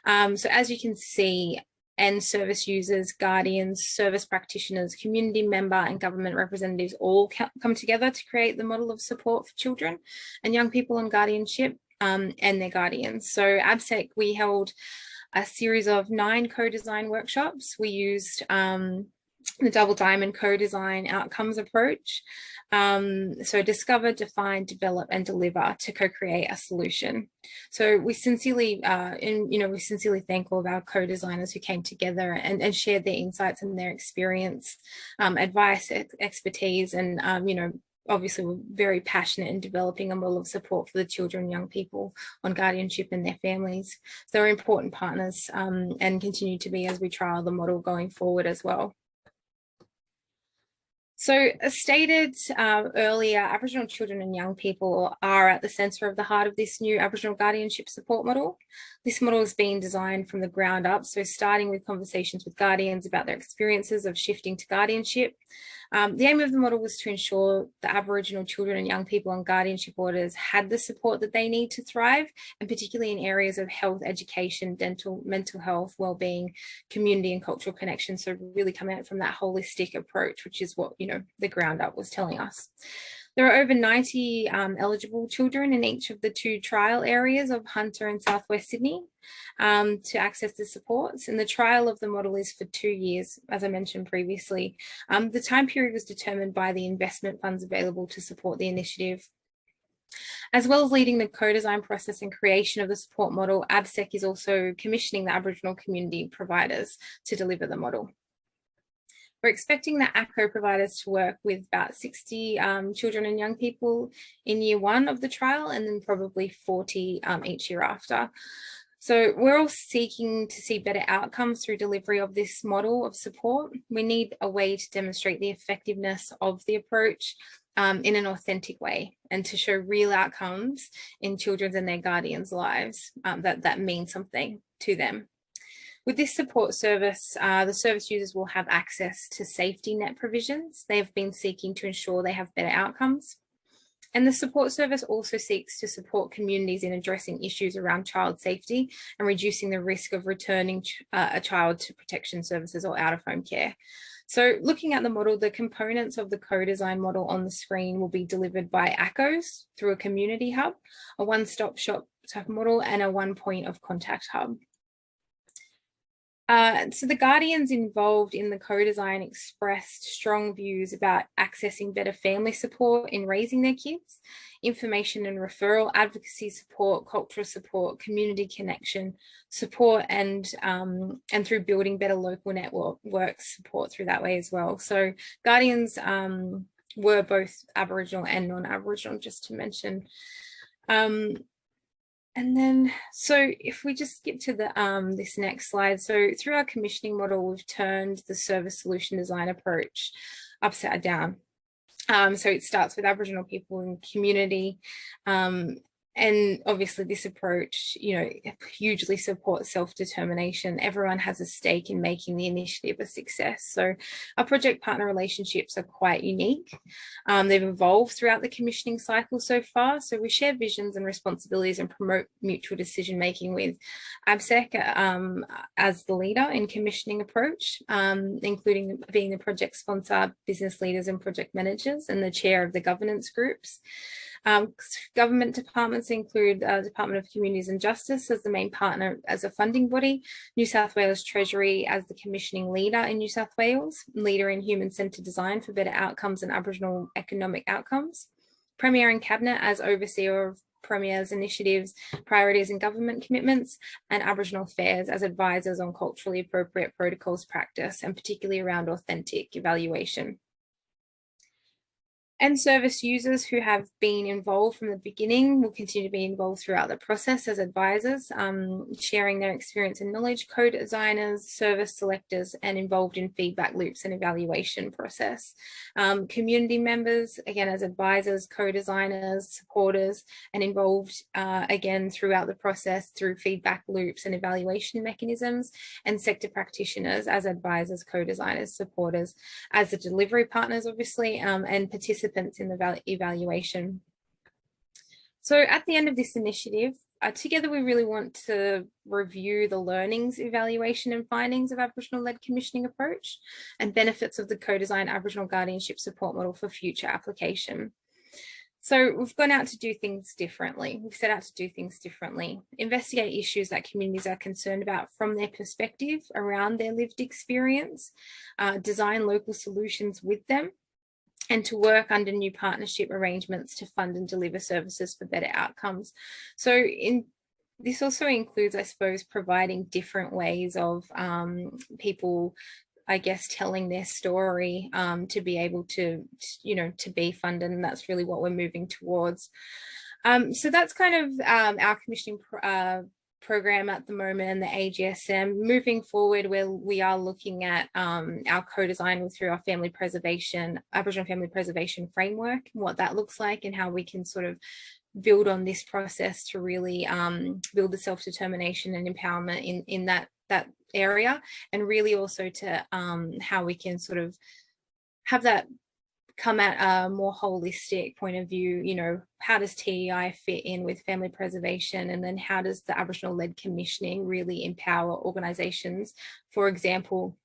So as you can see, and service users, guardians, service practitioners, community member and government representatives all come together to create the model of support for children and young people on guardianship and their guardians. So ABSEC, we held a series of 9 co-design workshops. We used the double diamond co-design outcomes approach. So discover, define, develop, and deliver to co-create a solution. So we sincerely, we sincerely thank all of our co-designers who came together and shared their insights and their experience, advice, expertise, and obviously we're very passionate in developing a model of support for the children and young people on guardianship and their families. So they're important partners and continue to be as we trial the model going forward as well. So as stated earlier, Aboriginal children and young people are at the centre of the heart of this new Aboriginal guardianship support model. This model has been designed from the ground up, so starting with conversations with guardians about their experiences of shifting to guardianship. The aim of the model was to ensure that Aboriginal children and young people on guardianship orders had the support that they need to thrive, and particularly in areas of health, education, dental, mental health, wellbeing, community and cultural connection. So really coming out from that holistic approach, which is what, the ground up was telling us. There are over 90 eligible children in each of the 2 trial areas of Hunter and Southwest Sydney to access the supports. And the trial of the model is for 2 years, as I mentioned previously. The time period was determined by the investment funds available to support the initiative. As well as leading the co-design process and creation of the support model, ABSEC is also commissioning the Aboriginal community providers to deliver the model. We're expecting the ACCO providers to work with about 60 children and young people in year 1 of the trial, and then probably 40 each year after. So we're all seeking to see better outcomes through delivery of this model of support. We need a way to demonstrate the effectiveness of the approach in an authentic way, and to show real outcomes in children's and their guardians' lives that mean something to them. With this support service, the service users will have access to safety net provisions. They have been seeking to ensure they have better outcomes. And the support service also seeks to support communities in addressing issues around child safety and reducing the risk of returning a child to protection services or out-of-home care. So looking at the model, the components of the co-design model on the screen will be delivered by ACCOs through a community hub, a one-stop shop type model, and a one point of contact hub. So the guardians involved in the co-design expressed strong views about accessing better family support in raising their kids, information and referral, advocacy support, cultural support, community connection support, and through building better local network support through that way as well. So guardians were both Aboriginal and non-Aboriginal, just to mention. And then, so if we just skip to the this next slide. So through our commissioning model, we've turned the service solution design approach upside down. So it starts with Aboriginal people and community. And obviously this approach, hugely supports self-determination. Everyone has a stake in making the initiative a success. So our project partner relationships are quite unique. They've evolved throughout the commissioning cycle so far. So we share visions and responsibilities and promote mutual decision-making with ABSEC as the leader in commissioning approach, including being the project sponsor, business leaders and project managers, and the chair of the governance groups. Government departments include Department of Communities and Justice as the main partner as a funding body, New South Wales Treasury as the commissioning leader in New South Wales, leader in human-centred design for better outcomes and Aboriginal economic outcomes, Premier and Cabinet as overseer of Premier's initiatives, priorities and government commitments, and Aboriginal Affairs as advisors on culturally appropriate protocols practice, and particularly around authentic evaluation. And service users who have been involved from the beginning will continue to be involved throughout the process as advisors, sharing their experience and knowledge, co-designers, service selectors, and involved in feedback loops and evaluation process. Community members, again, as advisors, co-designers, supporters, and involved, again, throughout the process through feedback loops and evaluation mechanisms, and sector practitioners as advisors, co-designers, supporters, as the delivery partners, obviously, and participants in the evaluation. So at the end of this initiative, together we really want to review the learnings, evaluation and findings of Aboriginal-led commissioning approach and benefits of the co-designed Aboriginal guardianship support model for future application. So we've gone out to do things differently. We've set out to do things differently, investigate issues that communities are concerned about from their perspective around their lived experience, design local solutions with them, and to work under new partnership arrangements to fund and deliver services for better outcomes. So this also includes, I suppose, providing different ways of people, I guess, telling their story to be able to, to be funded. And that's really what we're moving towards. So that's kind of our commissioning program at the moment and the AGSM. Moving forward, where we are looking at our co-design through our family preservation, Aboriginal family preservation framework, what that looks like and how we can sort of build on this process to really build the self-determination and empowerment in that area, and really also to how we can sort of have that come at a more holistic point of view. How does TEI fit in with family preservation, and then how does the Aboriginal-led commissioning really empower organisations? For example,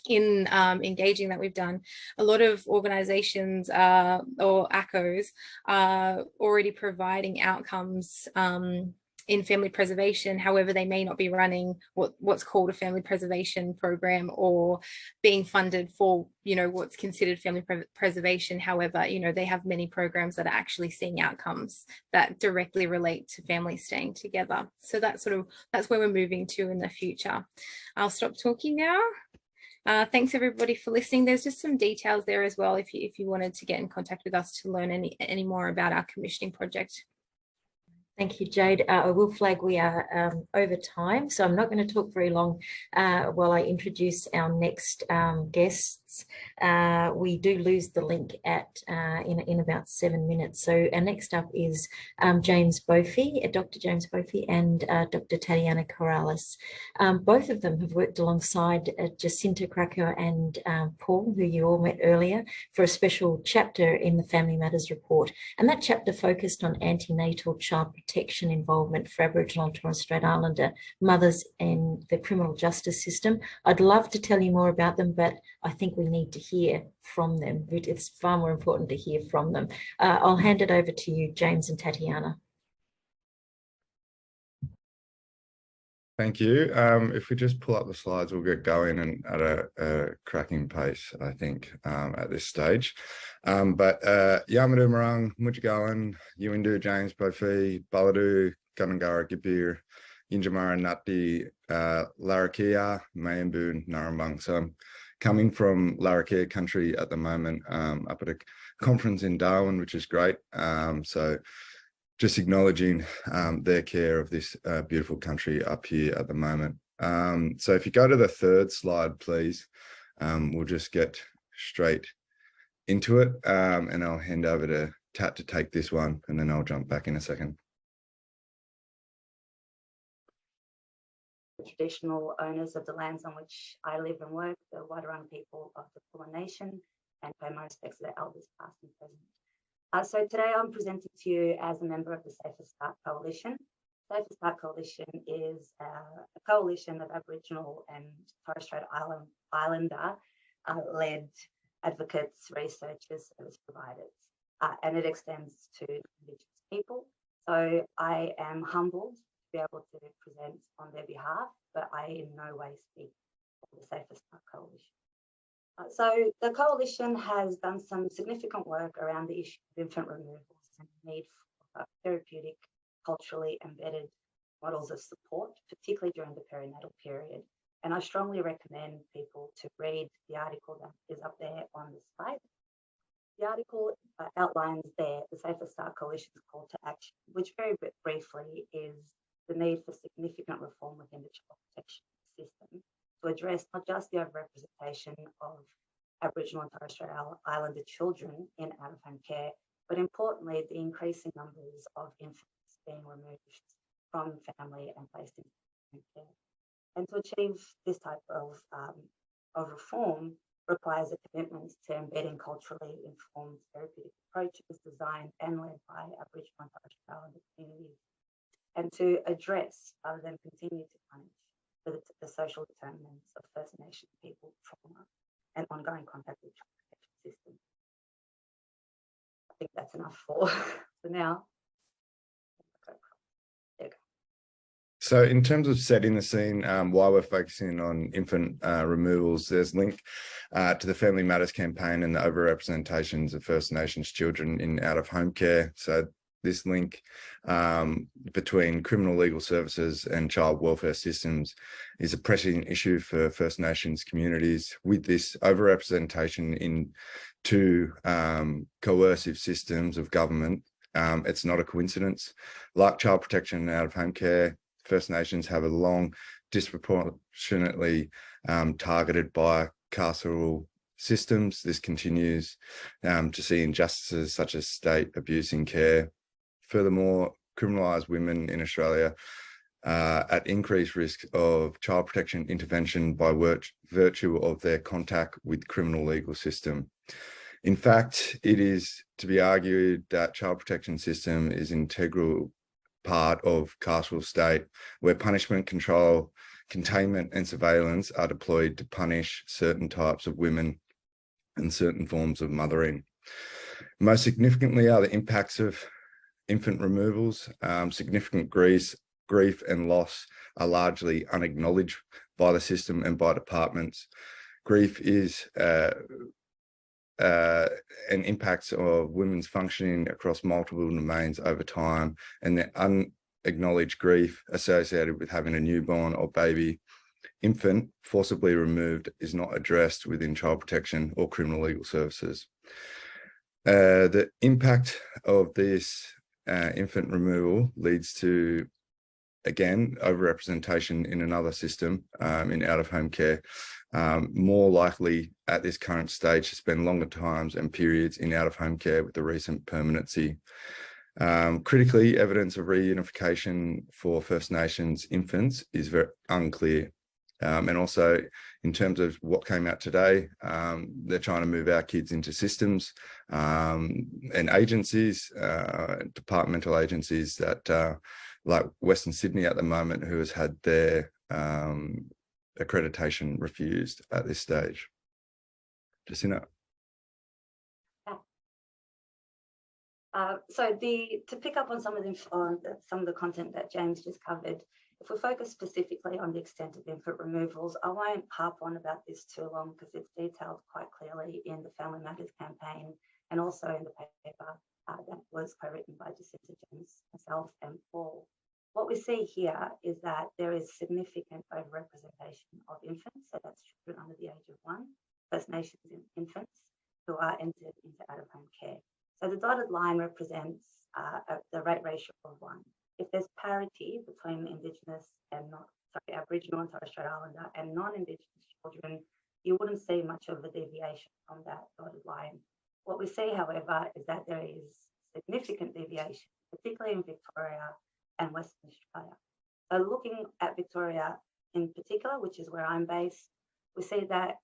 in engaging that we've done, a lot of organisations or ACOs are already providing outcomes in family preservation. However, they may not be running what's called a family preservation program or being funded for, what's considered family preservation. However, they have many programs that are actually seeing outcomes that directly relate to families staying together. So that's where we're moving to in the future. I'll stop talking now. Thanks everybody for listening. There's just some details there as well if you wanted to get in contact with us to learn any more about our commissioning project. Thank you, Jade. I will flag we are over time, so I'm not going to talk very long while I introduce our next guests. We do lose the link in about 7 minutes. So our next up is James Bofi, Dr. James Bofi, and Dr. Tatiana Corrales. Both of them have worked alongside Jacinta Cracker and Paul, who you all met earlier, for a special chapter in the Family Matters report. And that chapter focused on antenatal child protection involvement for Aboriginal and Torres Strait Islander mothers in the criminal justice system. I'd love to tell you more about them, but I think we need to hear from them. It's far more important to hear from them. I'll hand it over to you, James and Tatiana. Thank you. If we just pull up the slides, we'll get going and at a cracking pace, I think, at this stage. Yamadu Marang, Mujigawan, Yuindu, James Bofi, Baladu, Gunungara, Gibir, Yinjamara, Nati, Larrakia, Mayambu, Narambang. So I'm coming from Larrakia country at the moment, up at a conference in Darwin, which is great. So just acknowledging their care of this beautiful country up here at the moment. So if you go to the third slide, please, we'll just get straight into it, and I'll hand over to Tat to take this one, and then I'll jump back in a second. The traditional owners of the lands on which I live and work, the Wadawurrung people of the Kulin Nation, and pay my respects to their elders past and present. So today I'm presenting to you as a member of the Safer Start Coalition. Safer Start Coalition is a coalition of Aboriginal and Torres Strait Islander led advocates, researchers, service providers, and it extends to Indigenous people. So I am humbled to be able to present on their behalf, but I in no way speak for the Safer Start Coalition. So the coalition has done some significant work around the issue of infant removals and the need for therapeutic, culturally embedded models of support, particularly during the perinatal period. And I strongly recommend people to read the article that is up there on the slide. The article outlines there the Safer Start Coalition's call to action, which very briefly is the need for significant reform within the child protection system to address not just the overrepresentation of Aboriginal and Torres Strait Islander children in out-of-home care, but importantly, the increasing numbers of infants being removed from family and placed in home care. And to achieve this type of reform requires a commitment to embedding culturally informed therapeutic approaches designed and led by Aboriginal and Torres Strait Islander communities, and to address rather than continue to punish the social determinants of First Nations people trauma and ongoing contact with child protection systems. think that's enough for now. So in terms of setting the scene, while we're focusing on infant removals, there's a link to the Family Matters campaign and the overrepresentations of First Nations children in out-of-home care. So this link between criminal legal services and child welfare systems is a pressing issue for First Nations communities. With this overrepresentation into coercive systems of government, it's not a coincidence. Like child protection and out-of-home care, First Nations have a long, disproportionately targeted by carceral systems. This continues to see injustices such as state abuse in care. Furthermore, criminalised women in Australia at increased risk of child protection intervention by virtue of their contact with criminal legal system. In fact, it is to be argued that child protection system is integral part of carceral state, where punishment, control, containment and surveillance are deployed to punish certain types of women and certain forms of mothering. Most significantly are the impacts of infant removals. Significant grief and loss are largely unacknowledged by the system and by departments. Grief is and impacts of women's functioning across multiple domains over time, and the unacknowledged grief associated with having a newborn or baby infant forcibly removed is not addressed within child protection or criminal legal services. The impact of this infant removal leads to, again, overrepresentation in another system, in out-of-home care, more likely at this current stage to spend longer times and periods in out-of-home care with the recent permanency. Critically, evidence of reunification for First Nations infants is very unclear. And also, in terms of what came out today, they're trying to move our kids into systems and agencies, departmental agencies that like Western Sydney at the moment, who has had their accreditation refused at this stage. Jacinta. So to pick up on some of the content that James just covered, if we focus specifically on the extent of infant removals, I won't harp on about this too long because it's detailed quite clearly in the Family Matters campaign and also in the paper that was co-written by Jacinta, James, myself and Paul. What we see here is that there is significant overrepresentation of infants, so that's children under the age of 1, First Nations infants who are entered into out-of-home care. So the dotted line represents the rate ratio of 1. If there's parity between Indigenous and Aboriginal and Torres Strait Islander and non-Indigenous children, you wouldn't see much of a deviation from that dotted line. What we see, however, is that there is significant deviation, particularly in Victoria and Western Australia. So looking at Victoria in particular, which is where I'm based, we see that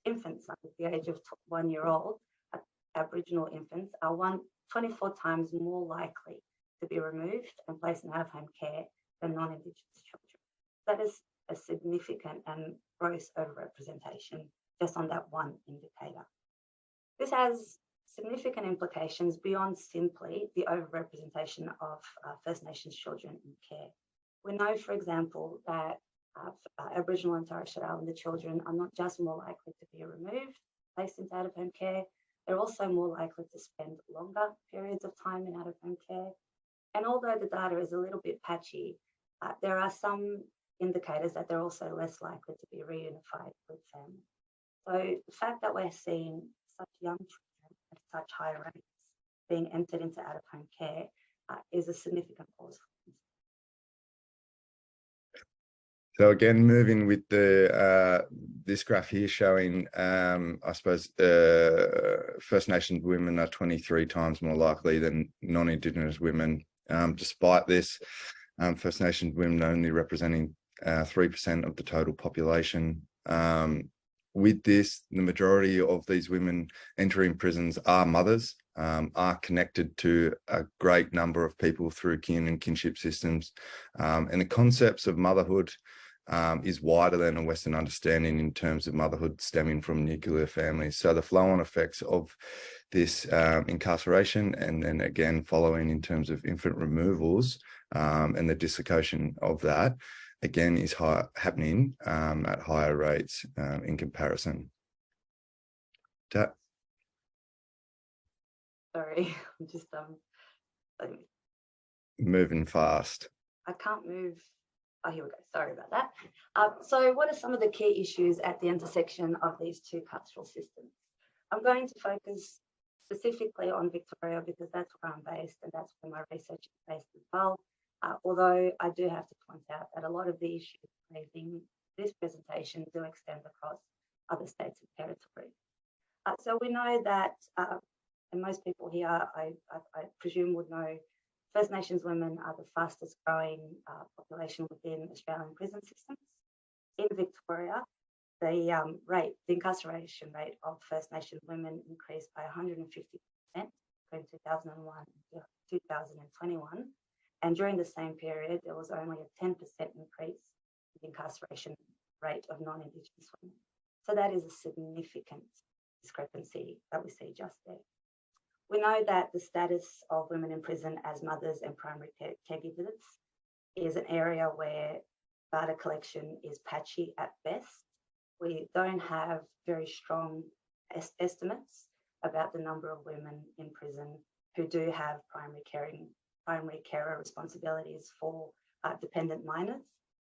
infants under the age of 1 year old, Aboriginal infants, are 24 times more likely to be removed and placed in out-of-home care than non-Indigenous children. That is a significant and gross overrepresentation just on that one indicator. This has significant implications beyond simply the overrepresentation of First Nations children in care. We know, for example, that Aboriginal and Torres Strait Islander children are not just more likely to be removed, placed into out-of-home care, they're also more likely to spend longer periods of time in out-of-home care. And although the data is a little bit patchy, there are some indicators that they're also less likely to be reunified with family. So the fact that we're seeing such young children at such high rates being entered into out-of-home care is a significant cause for concern. So again, moving with the this graph here showing, I suppose, First Nations women are 23 times more likely than non-Indigenous women. Despite this, First Nations women only representing 3% of the total population. With this, the majority of these women entering prisons are mothers, are connected to a great number of people through kin and kinship systems. And the concepts of motherhood is wider than a Western understanding in terms of motherhood stemming from nuclear families. So the flow-on effects of this incarceration, and then again following in terms of infant removals and the dislocation of that, again is happening at higher rates in comparison. Sorry, I'm just moving fast. I can't move. Oh, here we go. Sorry about that. So what are some of the key issues at the intersection of these two carceral systems? I'm going to focus specifically on Victoria because that's where I'm based and that's where my research is based as well. Although I do have to point out that a lot of the issues raised in this presentation do extend across other states and territories. So we know that, and most people here, I presume, would know, First Nations women are the fastest growing population within Australian prison systems. In Victoria, the incarceration rate of First Nations women increased by 150% between 2001 and 2021. And during the same period, there was only a 10% increase in the incarceration rate of non-Indigenous women. So that is a significant discrepancy that we see just there. We know that the status of women in prison as mothers and primary caregivers is an area where data collection is patchy at best. We don't have very strong estimates about the number of women in prison who do have primary carer responsibilities for dependent minors,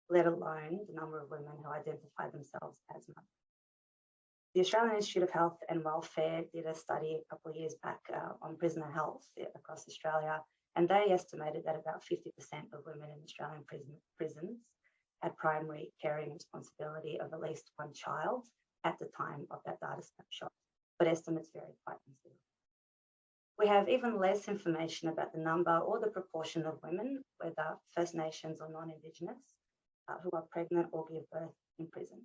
let alone the number of women who identify themselves as mothers. The Australian Institute of Health and Welfare did a study a couple of years back on prisoner health across Australia, and they estimated that about 50% of women in Australian prisons had primary caring responsibility of at least one child at the time of that data snapshot, but estimates vary quite considerably. We have even less information about the number or the proportion of women, whether First Nations or non-Indigenous, who are pregnant or give birth in prison.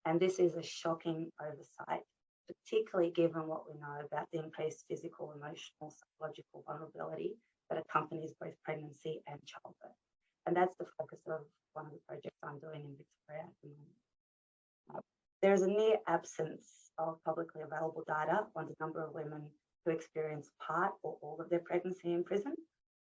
And this is a shocking oversight, particularly given what we know about the increased physical, emotional, psychological vulnerability that accompanies both pregnancy and childbirth. And that's the focus of one of the projects I'm doing in Victoria at the moment. There is a near absence of publicly available data on the number of women who experience part or all of their pregnancy in prison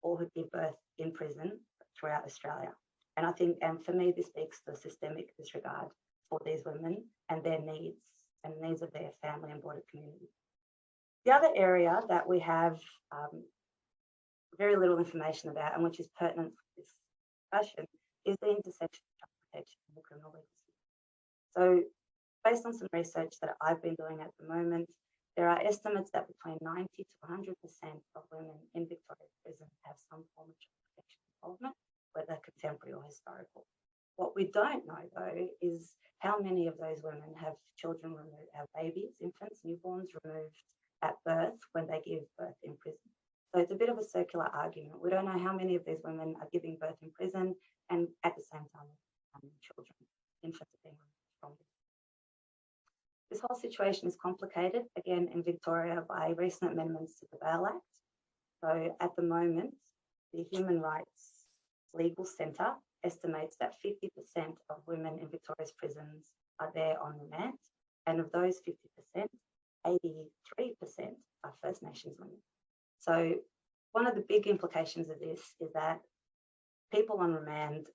or who give birth in prison throughout Australia. And I think, and for me, this speaks to systemic disregard for these women and their needs and the needs of their family and broader community. The other area that we have very little information about and which is pertinent for this discussion is the intersection of child protection and the criminal legal system. So based on some research that I've been doing at the moment, there are estimates that between 90 to 100% of women in Victoria prison have some form of child protection involvement, whether contemporary or historical. What we don't know, though, is how many of those women have children removed, have babies, infants, newborns removed at birth when they give birth in prison. So it's a bit of a circular argument. We don't know how many of these women are giving birth in prison and at the same time children, infants are being removed from this. This whole situation is complicated, again, in Victoria by recent amendments to the Bail Act. So at the moment, the Human Rights Legal Centre estimates that 50% of women in Victoria's prisons are there on remand, and of those 50%, 83% are First Nations women. So one of the big implications of this is that people on remand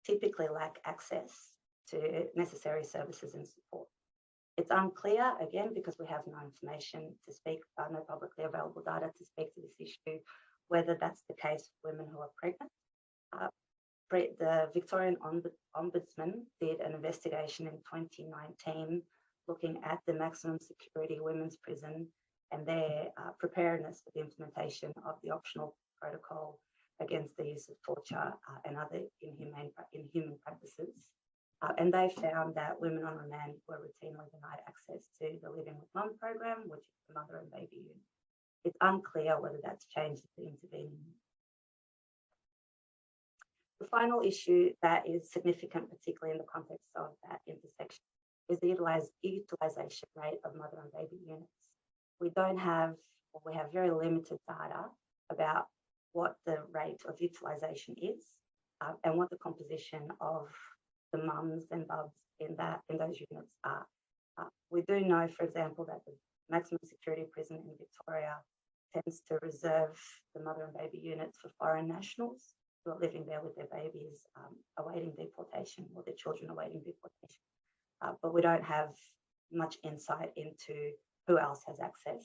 typically lack access to necessary services and support. It's unclear, again, because we have no information to speak, no publicly available data to speak to this issue, whether that's the case for women who are pregnant. The Victorian Ombudsman did an investigation in 2019 looking at the maximum security women's prison and their preparedness for the implementation of the optional protocol against the use of torture and other inhuman practices. And they found that women on remand were routinely denied access to the Living with Mum program, which is the mother and baby unit. It's unclear whether that's changed the intervening. The final issue that is significant, particularly in the context of that intersection, is the utilisation rate of mother and baby units. We don't have, or we have very limited data about what the rate of utilisation is and what the composition of the mums and bubs in those units are. We do know, for example, that the maximum security prison in Victoria tends to reserve the mother and baby units for foreign nationals who are living there with their babies awaiting deportation, or their children awaiting deportation. But we don't have much insight into who else has access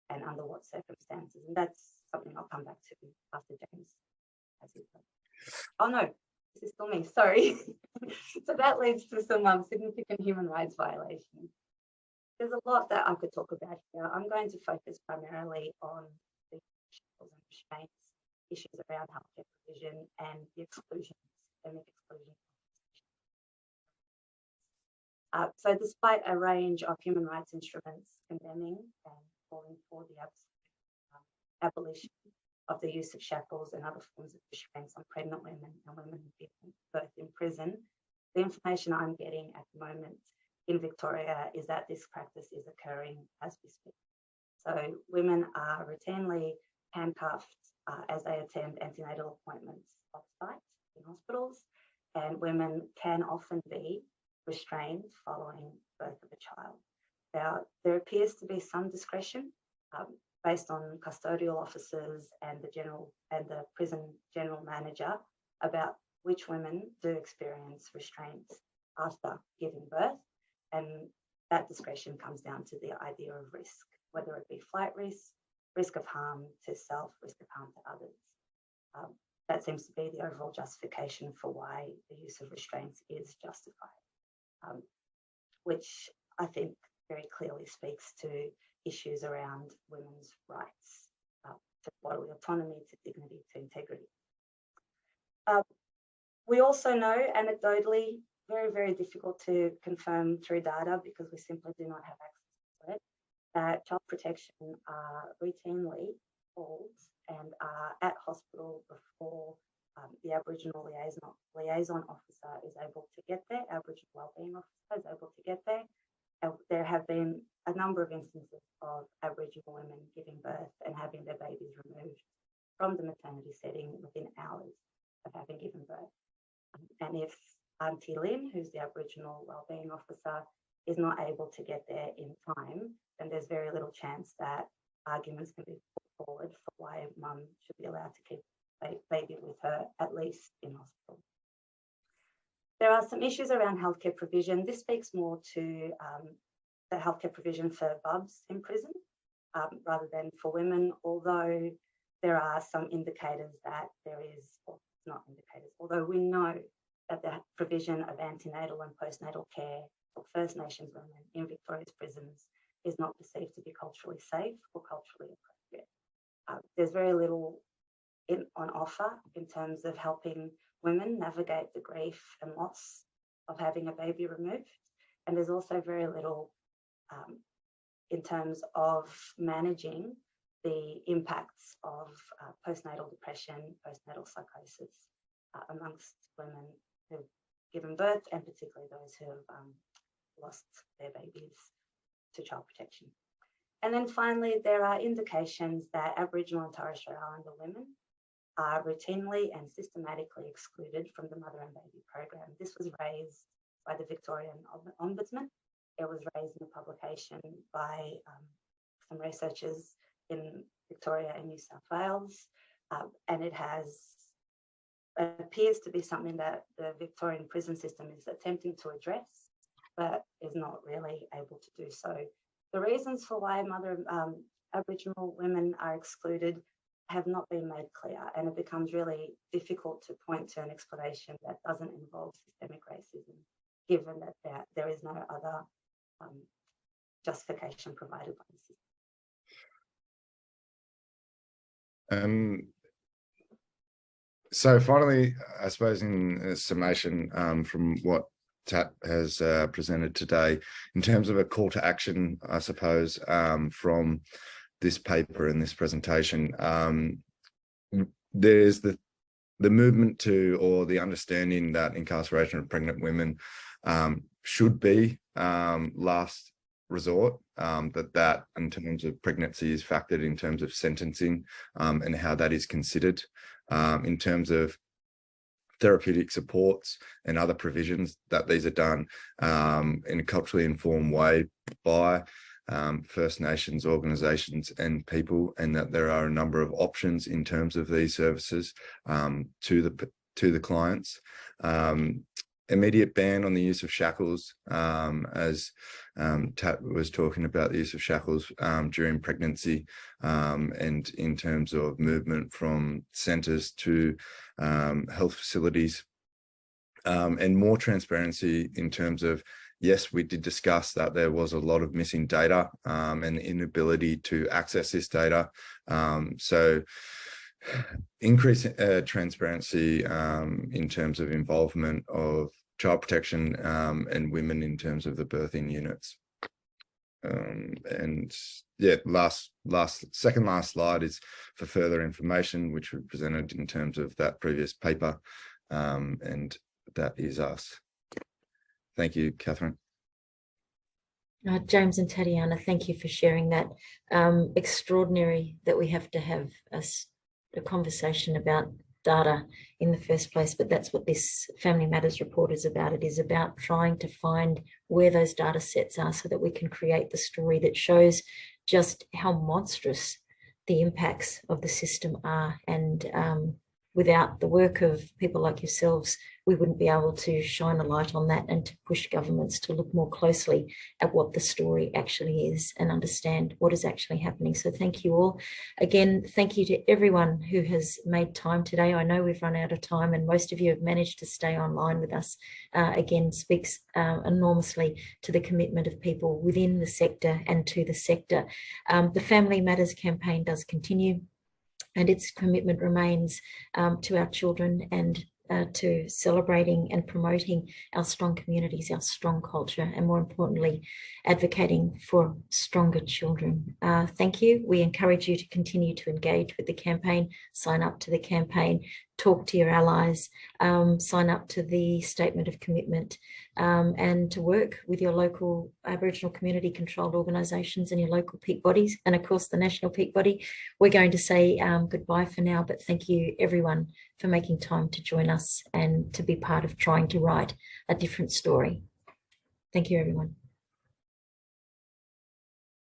and under what circumstances. And that's something I'll come back to after James has his vote. Oh no, this is still me, sorry. So that leads to some significant human rights violations. There's a lot that I could talk about here. I'm going to focus primarily on the shackles and restraints, issues around healthcare provision, and the exclusion, systemic exclusion. So despite a range of human rights instruments condemning and calling for the abolition of the use of shackles and other forms of restraints on pregnant women and women giving birth in prison, the information I'm getting at the moment in Victoria is that this practice is occurring as we speak. So women are routinely handcuffed as they attend antenatal appointments off-site in hospitals, and women can often be restrained following birth of a child. Now, there appears to be some discretion based on custodial officers and the prison general manager about which women do experience restraints after giving birth, and that discretion comes down to the idea of risk, whether it be flight risk, risk of harm to self, risk of harm to others. That seems to be the overall justification for why the use of restraints is justified. Which I think very clearly speaks to issues around women's rights, to bodily autonomy, to dignity, to integrity. We also know anecdotally, very, very difficult to confirm through data because we simply do not have access to it, that child protection are routinely called and are at hospital before the Aboriginal liaison officer is able to get there, Aboriginal wellbeing officer is able to get there. There have been a number of instances of Aboriginal women giving birth and having their babies removed from the maternity setting within hours of having given birth. And if Auntie Lynn, who's the Aboriginal wellbeing officer, is not able to get there in time, then there's very little chance that arguments can be put forward for why mum should be allowed to keep baby with her, at least in hospital. There are some issues around healthcare provision. This speaks more to the healthcare provision for bubs in prison rather than for women, although there are some indicators that there is, or not indicators, although we know that the provision of antenatal and postnatal care for First Nations women in Victoria's prisons is not perceived to be culturally safe or culturally appropriate. There's very little on offer in terms of helping women navigate the grief and loss of having a baby removed. And there's also very little in terms of managing the impacts of postnatal depression, postnatal psychosis amongst women who've given birth, and particularly those who have lost their babies to child protection. And then finally, there are indications that Aboriginal and Torres Strait Islander women are routinely and systematically excluded from the mother and baby program. This was raised by the Victorian Ombudsman. It was raised in a publication by some researchers in Victoria and New South Wales, and it appears to be something that the Victorian prison system is attempting to address, but is not really able to do so. The reasons for why Aboriginal women are excluded have not been made clear, and it becomes really difficult to point to an explanation that doesn't involve systemic racism, given that there is no other justification provided by the system. So finally, I suppose in summation from what Tat has presented today, in terms of a call to action, I suppose, from this paper and this presentation, there's the movement to, or the understanding that incarceration of pregnant women should be last resort, that in terms of pregnancy is factored in terms of sentencing and how that is considered. In terms of therapeutic supports and other provisions, that these are done in a culturally informed way by First Nations organisations and people, and that there are a number of options in terms of these services to the clients. Immediate ban on the use of shackles, as Tat was talking about the use of shackles during pregnancy, and in terms of movement from centres to health facilities, and more transparency in terms of, yes, we did discuss that there was a lot of missing data and inability to access this data. So increase transparency in terms of involvement of child protection and women in terms of the birthing units. And yeah, second last slide is for further information, which we presented in terms of that previous paper, and that is us. Thank you, Catherine. James and Tatiana, thank you for sharing that. Extraordinary that we have to have a conversation about data in the first place, but that's what this Family Matters report is about. It is about trying to find where those data sets are so that we can create the story that shows just how monstrous the impacts of the system are. And without the work of people like yourselves, we wouldn't be able to shine a light on that and to push governments to look more closely at what the story actually is and understand what is actually happening. So thank you all. Again, thank you to everyone who has made time today. I know we've run out of time and most of you have managed to stay online with us. Again, speaks enormously to the commitment of people within the sector and to the sector. The Family Matters campaign does continue, and its commitment remains to our children and to celebrating and promoting our strong communities, our strong culture, and more importantly, advocating for stronger children. Thank you. We encourage you to continue to engage with the campaign, sign up to the campaign, talk to your allies, sign up to the statement of commitment, and to work with your local Aboriginal community controlled organisations and your local peak bodies, and of course the National Peak Body. We're going to say goodbye for now, but thank you everyone for making time to join us and to be part of trying to write a different story. Thank you everyone.